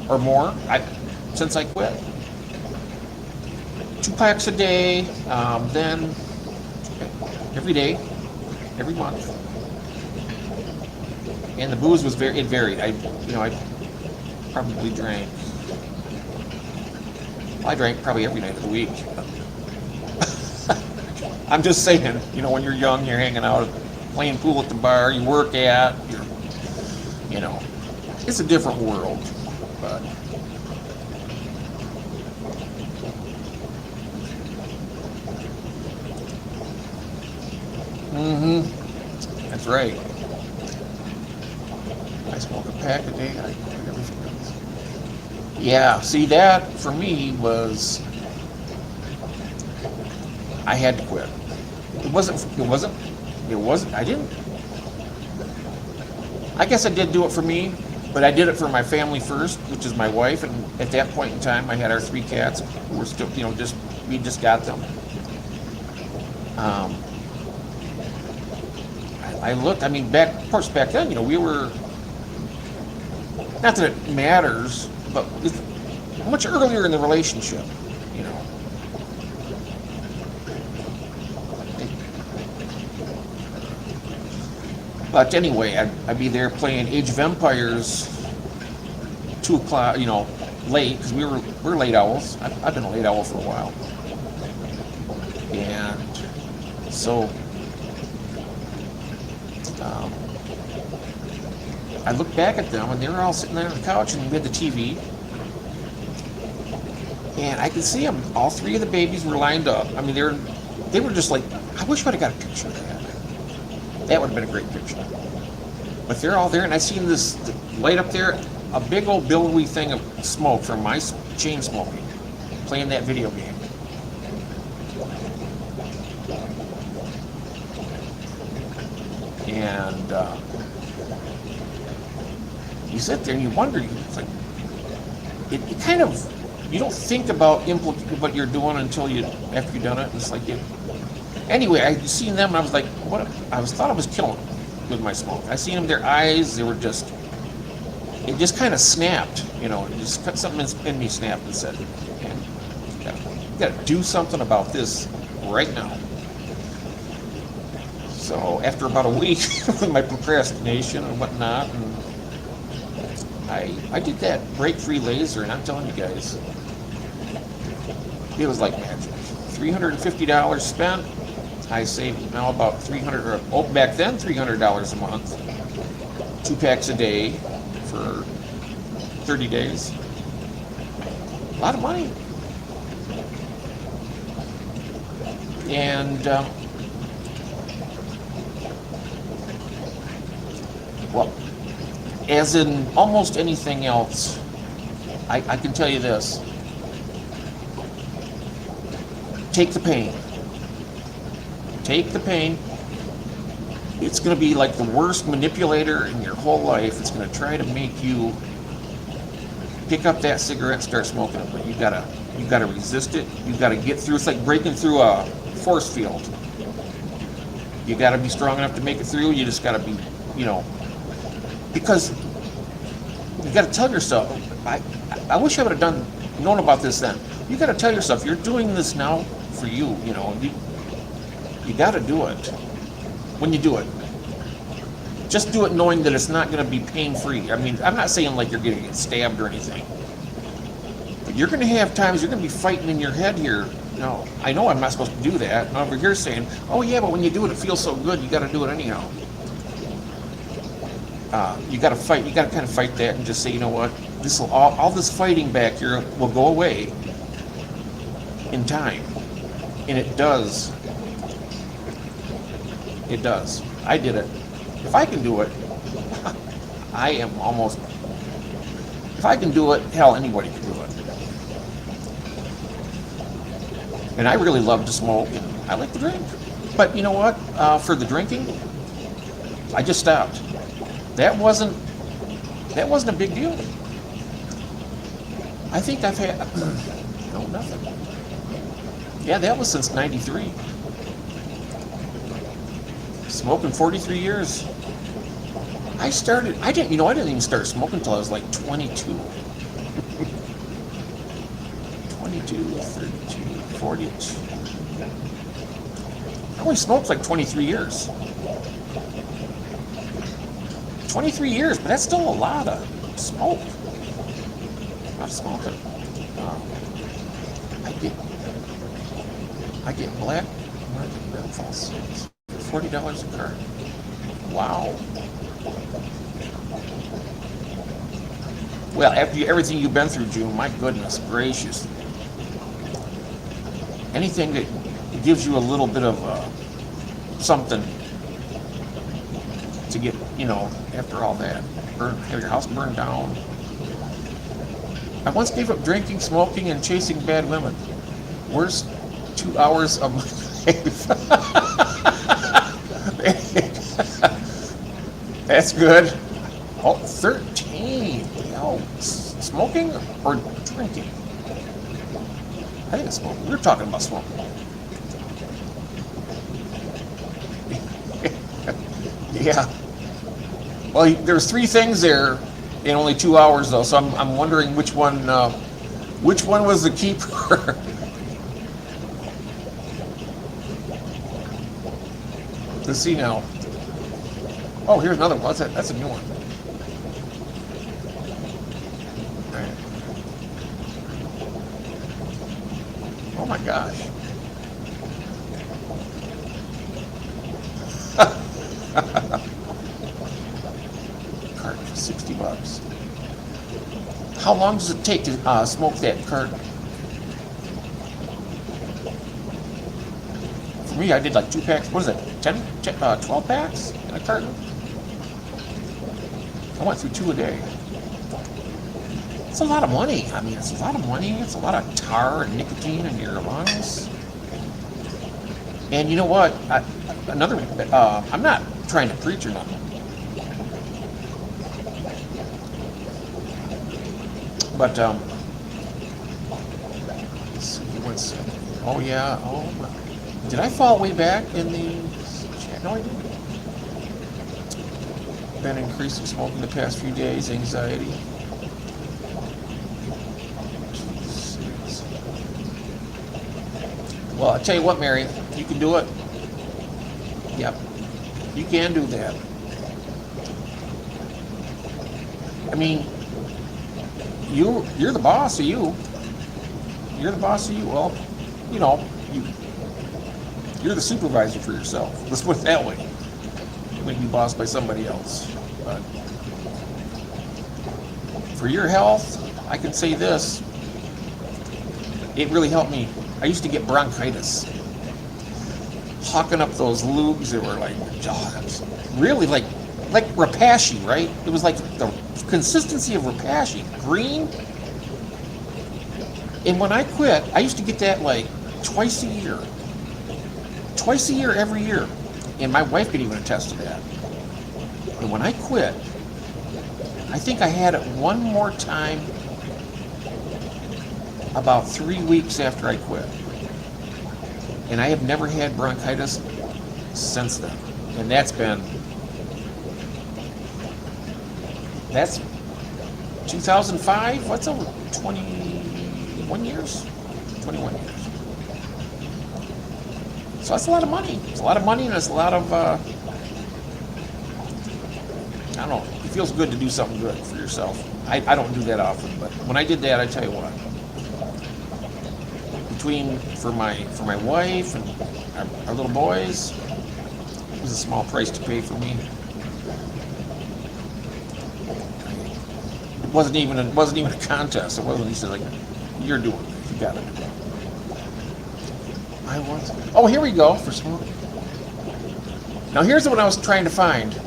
or more, since I quit. 2 packs a day, then every day, every month. And the booze was it varied. I probably drank. I drank probably every night of the week. I'm just saying, when you're young, you're hanging out, playing pool at the bar, you work at, it's a different world. But that's right. I smoke a pack a day. I quit everything else. Yeah, see, that for me was, I had to quit. I guess I did do it for me, but I did it for my family first, which is my wife, and at that point in time, I had our 3 cats who were still, we just got them. I looked, of course, back then, we were, not that it matters, but it's much earlier in the relationship, But anyway, I'd be there playing Age of Empires, 2 o'clock, late, because we're late owls. I've been a late owl for a while. And so I looked back at them, and they were all sitting there on the couch, and we had the TV. And I could see them. All 3 of the babies were lined up. They were just like, I wish I'd have got a picture of that. That would have been a great picture. But they're all there, and I seen this light up there, a big old billowy thing of smoke from my chain smoking, playing that video game. And you sit there and you wonder, it's like, it kind of, you don't think about what you're doing until after you've done it. It's like, anyway, I seen them and I was like, what? Thought I was killing them with my smoke. I seen them, their eyes, it just kind of snapped, it just something in me snapped and said, man, you gotta do something about this right now. So after about a week with my procrastination and whatnot, and I did that break-free laser, and I'm telling you guys, it was like magic. $350 spent. I saved now about $300. Back then $300 a month. 2 packs a day for 30 days. A lot of money. And well, as in almost anything else, I can tell you this. Take the pain. Take the pain. It's going to be like the worst manipulator in your whole life. It's going to try to make you pick up that cigarette and start smoking it. But you gotta resist it. You gotta get through. It's like breaking through a force field. You gotta be strong enough to make it through. You just gotta be, because you gotta tell yourself. I wish I would have known about this then. You gotta tell yourself you're doing this now for you. You gotta do it. When you do it, just do it knowing that it's not going to be pain-free. I mean, I'm not saying like you're going to get stabbed or anything, but you're going to have times you're going to be fighting in your head here. No, I know I'm not supposed to do that. And over here saying, oh yeah, but when you do it, it feels so good. You got to do it anyhow. You got to fight. You got to kind of fight that and just say, you know what? This will all this fighting back here will go away in time, and it does. It does. I did it. If I can do it, I am almost. If I can do it, hell, anybody can do it. And I really love to smoke, and I like to drink. But you know what? For the drinking, I just stopped. That wasn't a big deal. I think I've had no nothing. Yeah, that was since '93. Smoking 43 years. I didn't even start smoking until I was like 22. 22, 32, 42. I only smoked like 23 years. 23 years, but that's still a lot of smoke. A lot of smoking. I get black market menthols. $40 a cart. Wow. Well, after everything you've been through, June, my goodness gracious. Anything that gives you a little bit of something to get, after all that, have your house burned down. I once gave up drinking, smoking, and chasing bad women. Worst 2 hours of my life. That's good. Oh, 13. Smoking or drinking? I think it's smoking. We're talking about smoking. Yeah. Well, there's 3 things there in only 2 hours, though. So I'm wondering which one was the keeper. Let's see now. Oh, here's another one. That's a new one. All right. Oh my gosh. Cart for $60. How long does it take to smoke that cart? For me, I did like 2 packs. What is it? 12 packs in a carton? I went through 2 a day. It's a lot of money. I mean, it's a lot of money. It's a lot of tar and nicotine in your lungs. And you know what? another. I'm not trying to preach or nothing, but let's see what's. Oh yeah. Oh, did I fall way back in the chat? No, I didn't. Been increasing smoking the past few days. Anxiety. Well, I tell you what, Mary, you can do it. Yep, you can do that. I mean, you're the boss of you. You're the boss of you. Well, you know, you're the supervisor for yourself. Let's put it that way. You might be bossed by somebody else, but for your health, I can say this. It really helped me. I used to get bronchitis. Hawking up those lubes that were like, oh, really like Repashy, right? It was like the consistency of Repashy, green. And when I quit, I used to get that like twice a year every year. And my wife could even attest to that. And when I quit, I think I had it one more time about 3 weeks after I quit. And I have never had bronchitis since then. And that's 2005? What's over 21 years? 21 years. So that's a lot of money. It's a lot of money and it's a lot of, I don't know, it feels good to do something good for yourself. I don't do that often, but when I did that, I tell you what, for my wife and our little boys, it was a small price to pay for me. It wasn't even a contest. It wasn't. He said like, "You're doing it. You got it." Oh, here we go for smoking. Now here's what I was trying to find.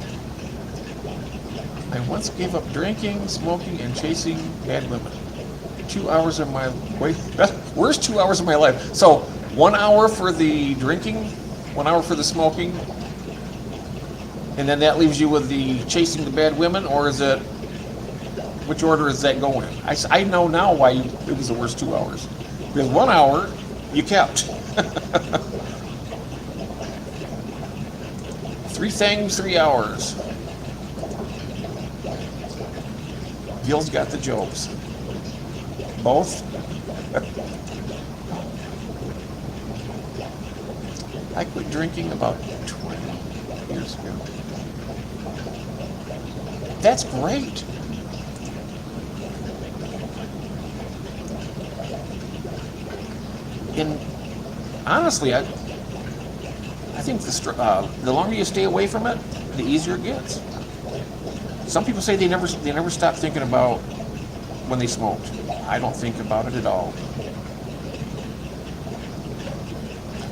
I once gave up drinking, smoking, and chasing bad women. 2 hours of my worst 2 hours of my life. So 1 hour for the drinking, 1 hour for the smoking, and then that leaves you with the chasing the bad women, or is it, which order is that going? I know now why it was the worst 2 hours. Because 1 hour you kept. 3 things, 3 hours. Gil's got the jokes. Both? I quit drinking about 20 years ago. That's great. And honestly, I think the longer you stay away from it, the easier it gets. Some people say they never stop thinking about when they smoked. I don't think about it at all.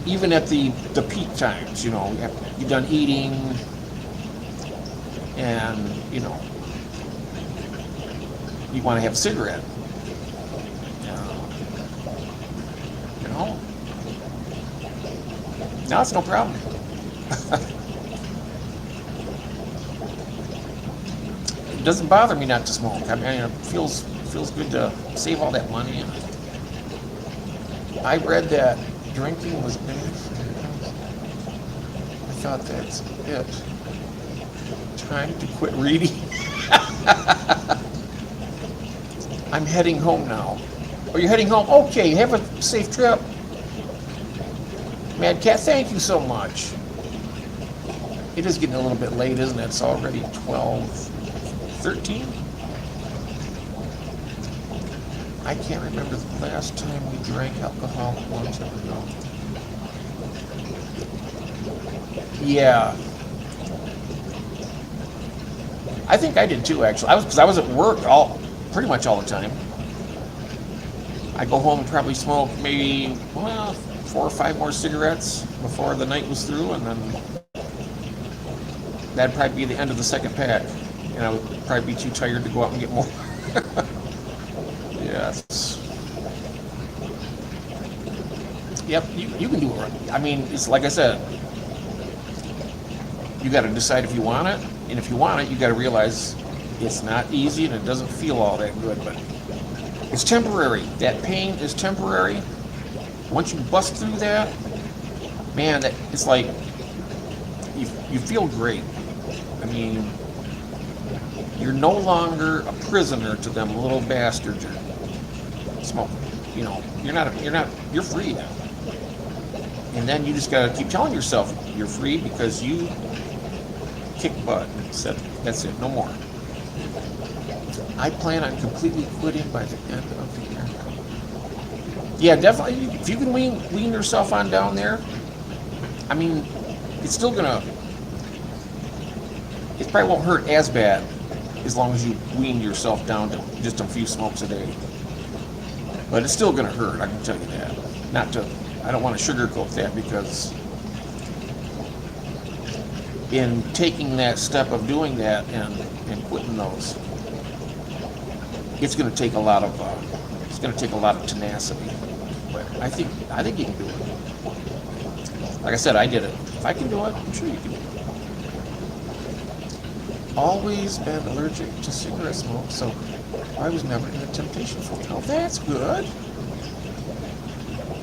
Even at the peak times, you're done eating, and you want to have a cigarette. Now it's no problem. It doesn't bother me not to smoke. I mean, it feels good to save all that money. And I read that drinking was bad for your health. I thought that's it. Time to quit reading. I'm heading home now. Oh, you're heading home? Okay, have a safe trip. Mad Cat, thank you so much. It is getting a little bit late, isn't it? It's already 12:13. I can't remember the last time we drank alcohol a long time ago. Yeah. I think I did too, actually. Because I was at work pretty much all the time. I go home and probably smoke maybe 4 or 5 more cigarettes before the night was through, and then that'd probably be the end of the second pack, and I would probably be too tired to go out and get more. Yes. Yep, you can do it. I mean, it's like I said, You got to decide if you want it, and if you want it, you got to realize it's not easy and it doesn't feel all that good, but it's temporary. That pain is temporary. Once you bust through that, man, it's like you feel great. I mean, you're no longer a prisoner to them little bastards you're smoking. You know, you're free now. And then you just gotta keep telling yourself you're free because you kick butt. That's it, no more. I plan on completely quitting by the end of the year. Yeah, definitely. If you can wean yourself on down there, I mean, it's still gonna. It probably won't hurt as bad as long as you wean yourself down to just a few smokes a day. But it's still gonna hurt. I can tell you that. I don't want to sugarcoat that because in taking that step of doing that and quitting those, it's going to take a lot of tenacity. But I think you can do it. Like I said, I did it. If I can do it, I'm sure you can do it. Always been allergic to cigarette smoke, so I was never in a temptation for it. Oh, that's good.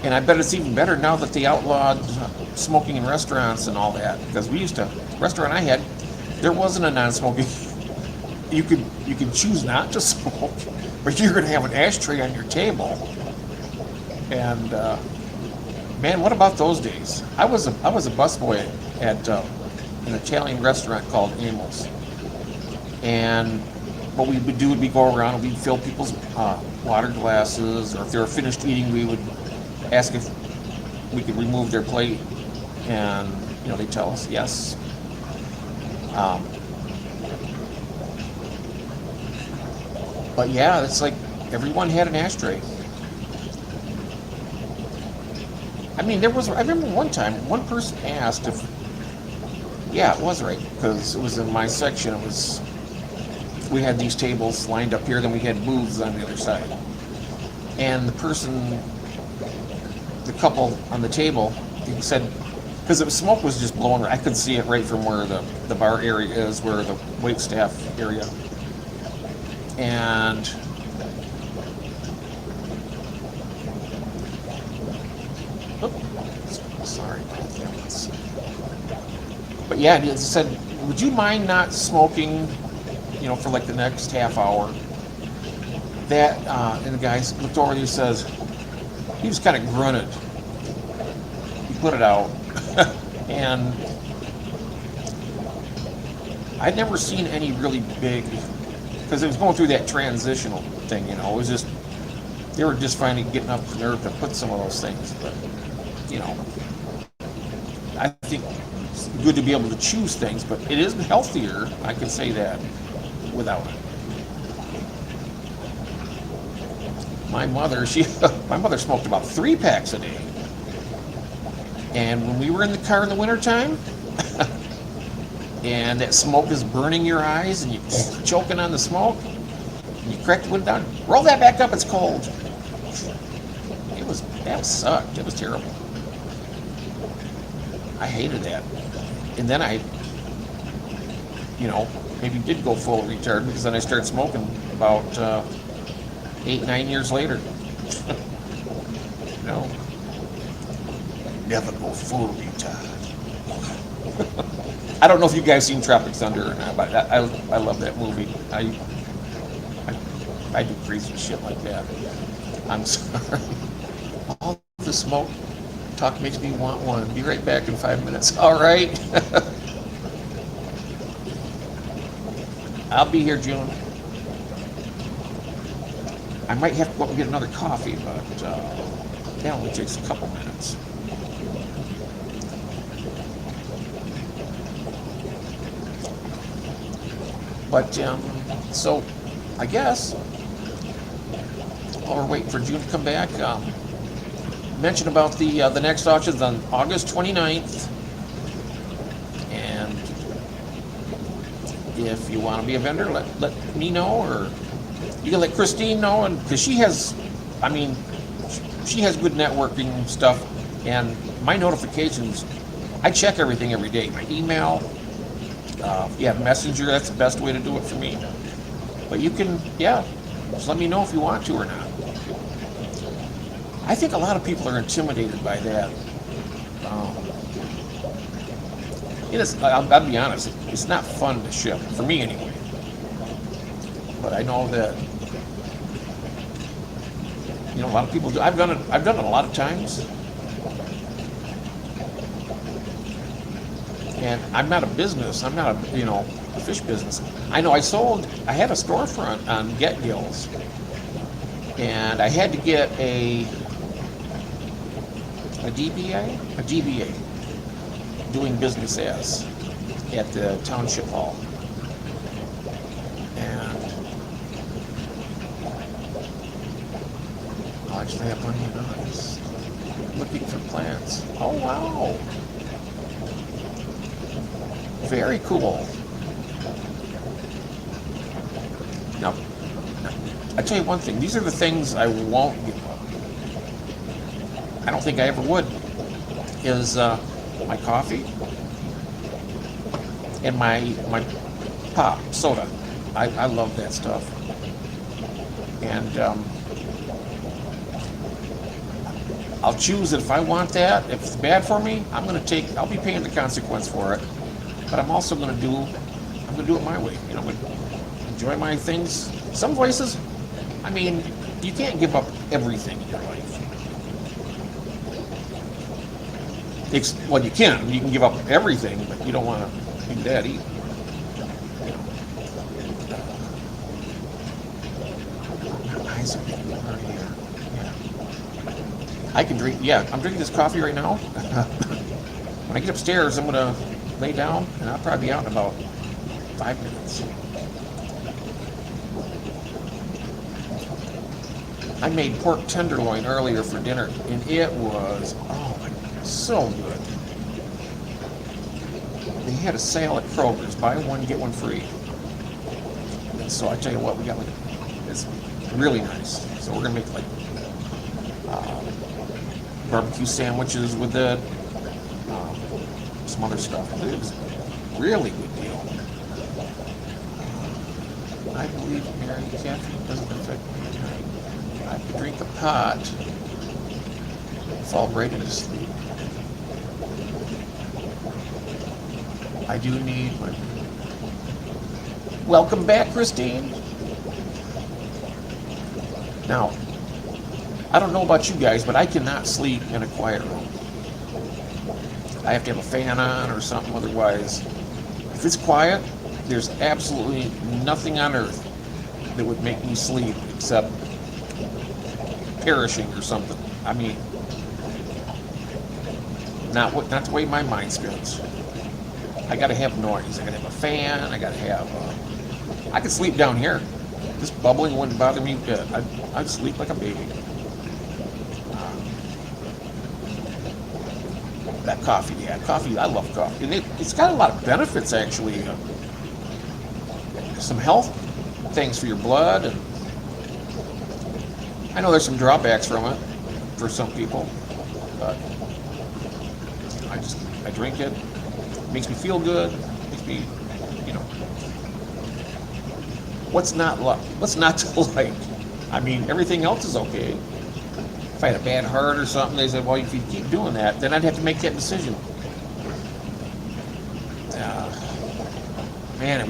And I bet it's even better now that they outlawed smoking in restaurants and all that. Because the restaurant I had, there wasn't a non-smoking. You could choose not to smoke, but you're going to have an ashtray on your table. And man, what about those days? I was a busboy at an Italian restaurant called Amels, and what we would do would go around and we'd fill people's water glasses, or if they were finished eating, we would ask if we could remove their plate, and they tell us yes. But yeah, it's like everyone had an ashtray. I mean, I remember one time one person asked if, yeah, it was right, because it was in my section. We had these tables lined up here, then we had booths on the other side, and the couple on the table, he said, because the smoke was just blowing, I could see it right from where the bar area is, where the wait staff area. And sorry. But yeah, he said, would you mind not smoking, for like the next half hour? And the guy looked over and he says, he just kind of grunted. He put it out. And I'd never seen any really big, because it was going through that transitional thing, it was just, they were just finally getting up to nerve to put some of those things. But, I think it's good to be able to choose things, but it is healthier, I can say that, without it. My mother smoked about 3 packs a day. And when we were in the car in the wintertime, and that smoke is burning your eyes, and you're choking on the smoke, and you crack the window down, roll that back up, it's cold. That sucked. It was terrible. I hated that. And then I, maybe did go full retard, because then I started smoking about 8-9 years later. Never go full retard. I don't know if you guys seen Tropic Thunder or not, but I love that movie. I do crazy shit like that. I'm sorry. All the smoke talk makes me want one. Be right back in 5 minutes. All right. I'll be here, June. I might have to go up and get another coffee, but that only takes a couple minutes. But, so, I guess, while we're waiting for June to come back, mention about the next auctions on August 29th. And if you want to be a vendor, let me know, or you can let Christine know, and because she has good networking stuff, and my notifications, I check everything every day, my email, Yeah, Messenger, that's the best way to do it for me. But you can, yeah, just let me know if you want to or not. I think a lot of people are intimidated by that. Um, I'll be honest, it's not fun to ship, for me anyway. But I know that, a lot of people do. I've done it a lot of times. And I'm not a business. I'm not a fish business. I know I had a storefront on Get Gills, and I had to get a DBA, doing business as, at the township hall. And I'll actually have money in eyes. Looking for plants. Oh, wow. Very cool. Now, I tell you one thing. These are the things I won't give up. I don't think I ever would. Is my coffee and my pop soda. I love that stuff. And I'll choose it if I want that. If it's bad for me, I'll be paying the consequence for it. But I'm also going to do it my way. I'm going to enjoy my things. Some places, you can't give up everything in your life. Well, you can. You can give up everything, but you don't want to do that either. My eyes are getting water here. Yeah. I can drink. Yeah, I'm drinking this coffee right now. When I get upstairs, I'm gonna lay down, and I'll probably be out in about 5 minutes. I made pork tenderloin earlier for dinner, and it was, so good. They had a sale at Kroger's, buy one, get one free. And so I tell you what, we got it's really nice. So we're gonna make barbecue sandwiches with it, some other stuff. It was a really good deal. I believe Mary caffeine doesn't affect me tonight. I could drink a pot, fall right into sleep. I do need my... Welcome back, Christine. Now, I don't know about you guys, but I cannot sleep in a quiet room. I have to have a fan on or something, otherwise, if it's quiet, there's absolutely nothing on earth that would make me sleep except perishing or something. Not the way my mind spins. I gotta have noise. I gotta have a fan. I gotta have. I could sleep down here. This bubbling wouldn't bother me a bit. I'd sleep like a baby. That coffee, coffee. I love coffee, and it's got a lot of benefits actually. Some health things for your blood, and I know there's some drawbacks from it for some people, but I drink it. Makes me feel good. Makes me, what's not to like? Everything else is okay. If I had a bad heart or something, they said, well, if you keep doing that, then I'd have to make that decision. Man, it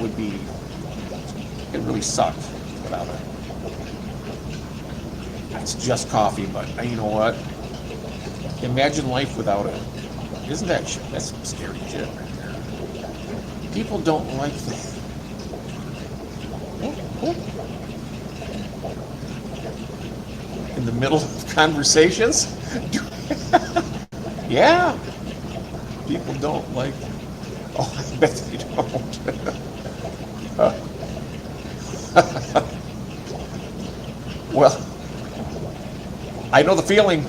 really suck without it. It's just coffee, but you know what? Imagine life without it. Isn't that shit? That's some scary shit right there. People don't like that. In the middle of conversations? Yeah. People don't like... Oh, I bet they don't. Well, I know the feeling.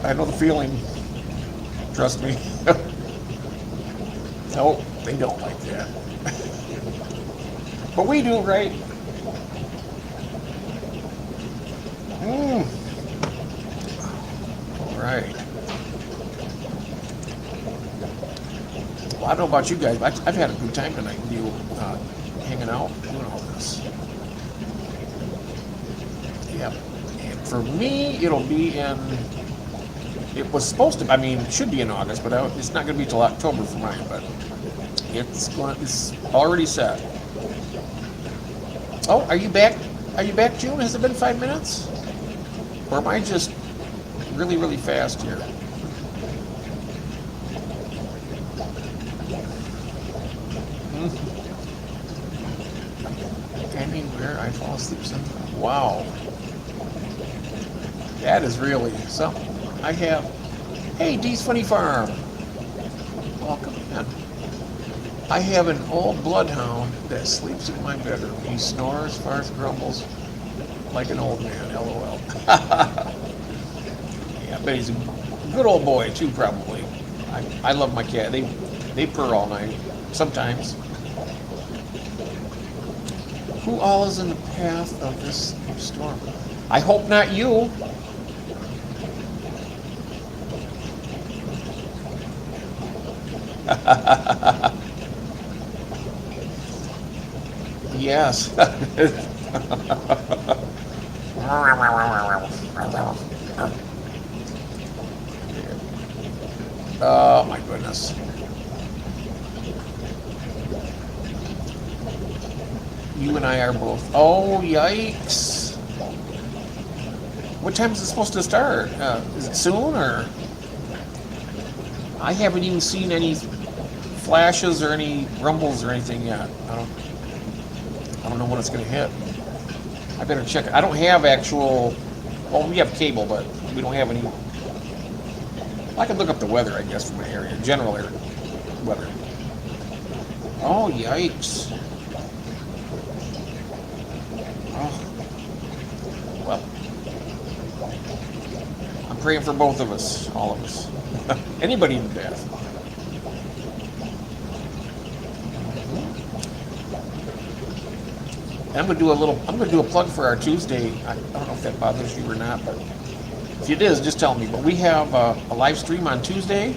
I know the feeling. Trust me. No, they don't like that. But we do, right? All right. Well, I don't know about you guys, but I've had a good time tonight with you hanging out, doing all this. Yeah. And for me, it'll be in. It was supposed to. I mean, it should be in August, but it's not going to be till October for mine. But it's already set. Oh, are you back? Are you back, June? Has it been 5 minutes? Or am I just really, really fast here? Anywhere I fall asleep sometimes. Wow. That is really something. I have. Hey, Dee's Funny Farm. Welcome in. I have an old bloodhound that sleeps in my bedroom. He snores, farts, grumbles like an old man. LOL. Yeah, but he's a good old boy too, probably. I love my cat. They purr all night. Sometimes. Who all is in the path of this storm? I hope not you. Yes. Oh my goodness. You and I are both. Oh, yikes. What time is it supposed to start? Is it soon or? I haven't even seen any flashes or any rumbles or anything yet. I don't know when it's going to hit. I better check. I don't have actual. Well, we have cable, but we don't have any. I can look up the weather, I guess, from my area. General area weather. Oh, yikes. Oh. Well, I'm praying for both of us, all of us. Anybody in the path. I'm gonna do a plug for our Tuesday. I don't know if that bothers you or not, but if it is, just tell me. But we have a live stream on Tuesday.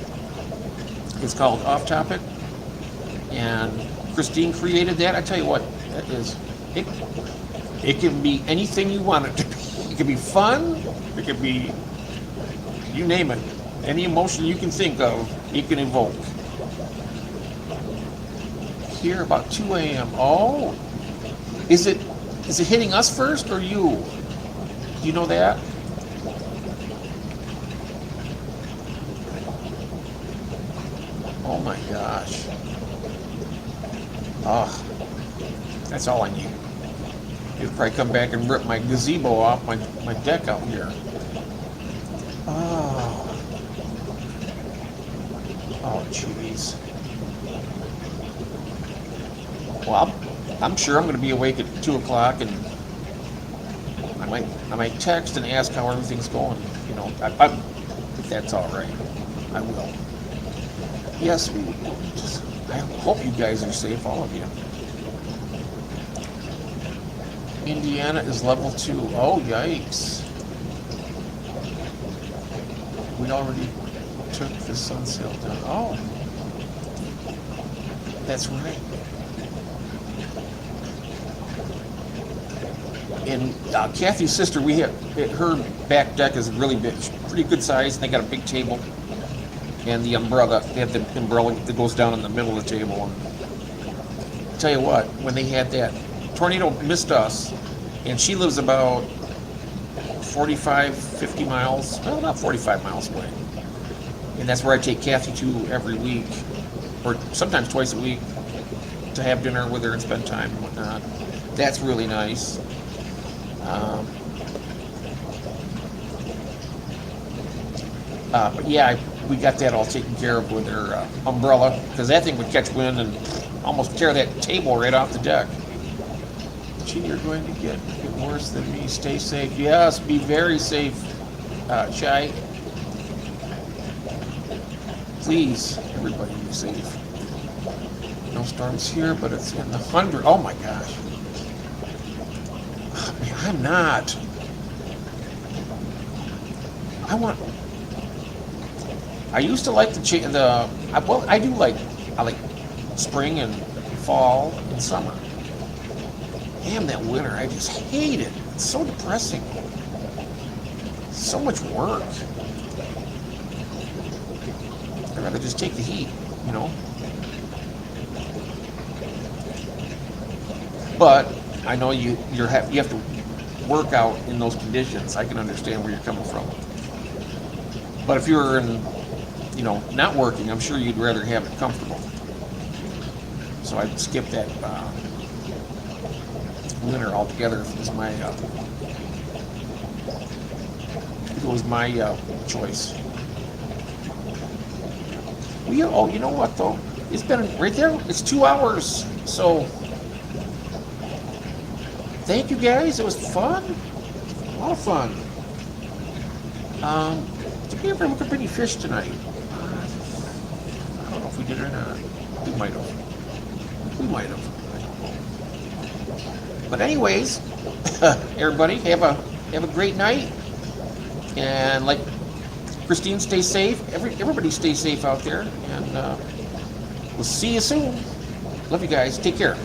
It's called Off Topic, and Christine created that. I tell you what, that is it. It can be anything you want it to be. It can be fun. It can be, you name it. Any emotion you can think of, it can evoke. Here about 2 a.m. Oh. Is it hitting us first or you? Do you know that? Oh my gosh. Oh, that's all I need. It'll probably come back and rip my gazebo off my deck out here. Oh. Oh, jeez. Well, I'm sure I'm going to be awake at 2 o'clock, and I might text and ask how everything's going. You know, if that's all right, I will. Yes, I hope you guys are safe, all of you. Indiana is level 2. Oh, yikes. We already took the sun sail down. Oh, that's right. And Kathy's sister, her back deck is really big, pretty good size. They got a big table, and the umbrella. They have the umbrella that goes down in the middle of the table. And I'll tell you what, when they had that tornado missed us, and she lives about 45, 50 miles, well, not 45 miles away, and that's where I take Kathy to every week, or sometimes twice a week, to have dinner with her and spend time and whatnot. That's really nice. But yeah, we got that all taken care of with her umbrella, because that thing would catch wind and almost tear that table right off the deck. Gee, you're going to get worse than me. Stay safe. Yes, be very safe, Chai. Please, everybody be safe. No storms here, but it's in the 100. Oh my gosh. Man, I'm not. I used to like well, I do like I like spring and fall and summer. Damn, that winter, I just hate it. It's so depressing. So much work. I'd rather just take the heat, you know. But I know you have to work out in those conditions. I can understand where you're coming from. But if you're in, you know, not working, I'm sure you'd rather have it comfortable. So I'd skip that winter altogether if it was my choice. Oh, you know what though? It's been right there. It's 2 hours. So thank you guys. It was fun. A lot of fun. Did we ever look up any fish tonight? I don't know if we did or not. We might have. But anyways, everybody have a great night. And like Christine, stay safe. Everybody stay safe out there. And we'll see you soon. Love you guys. Take care.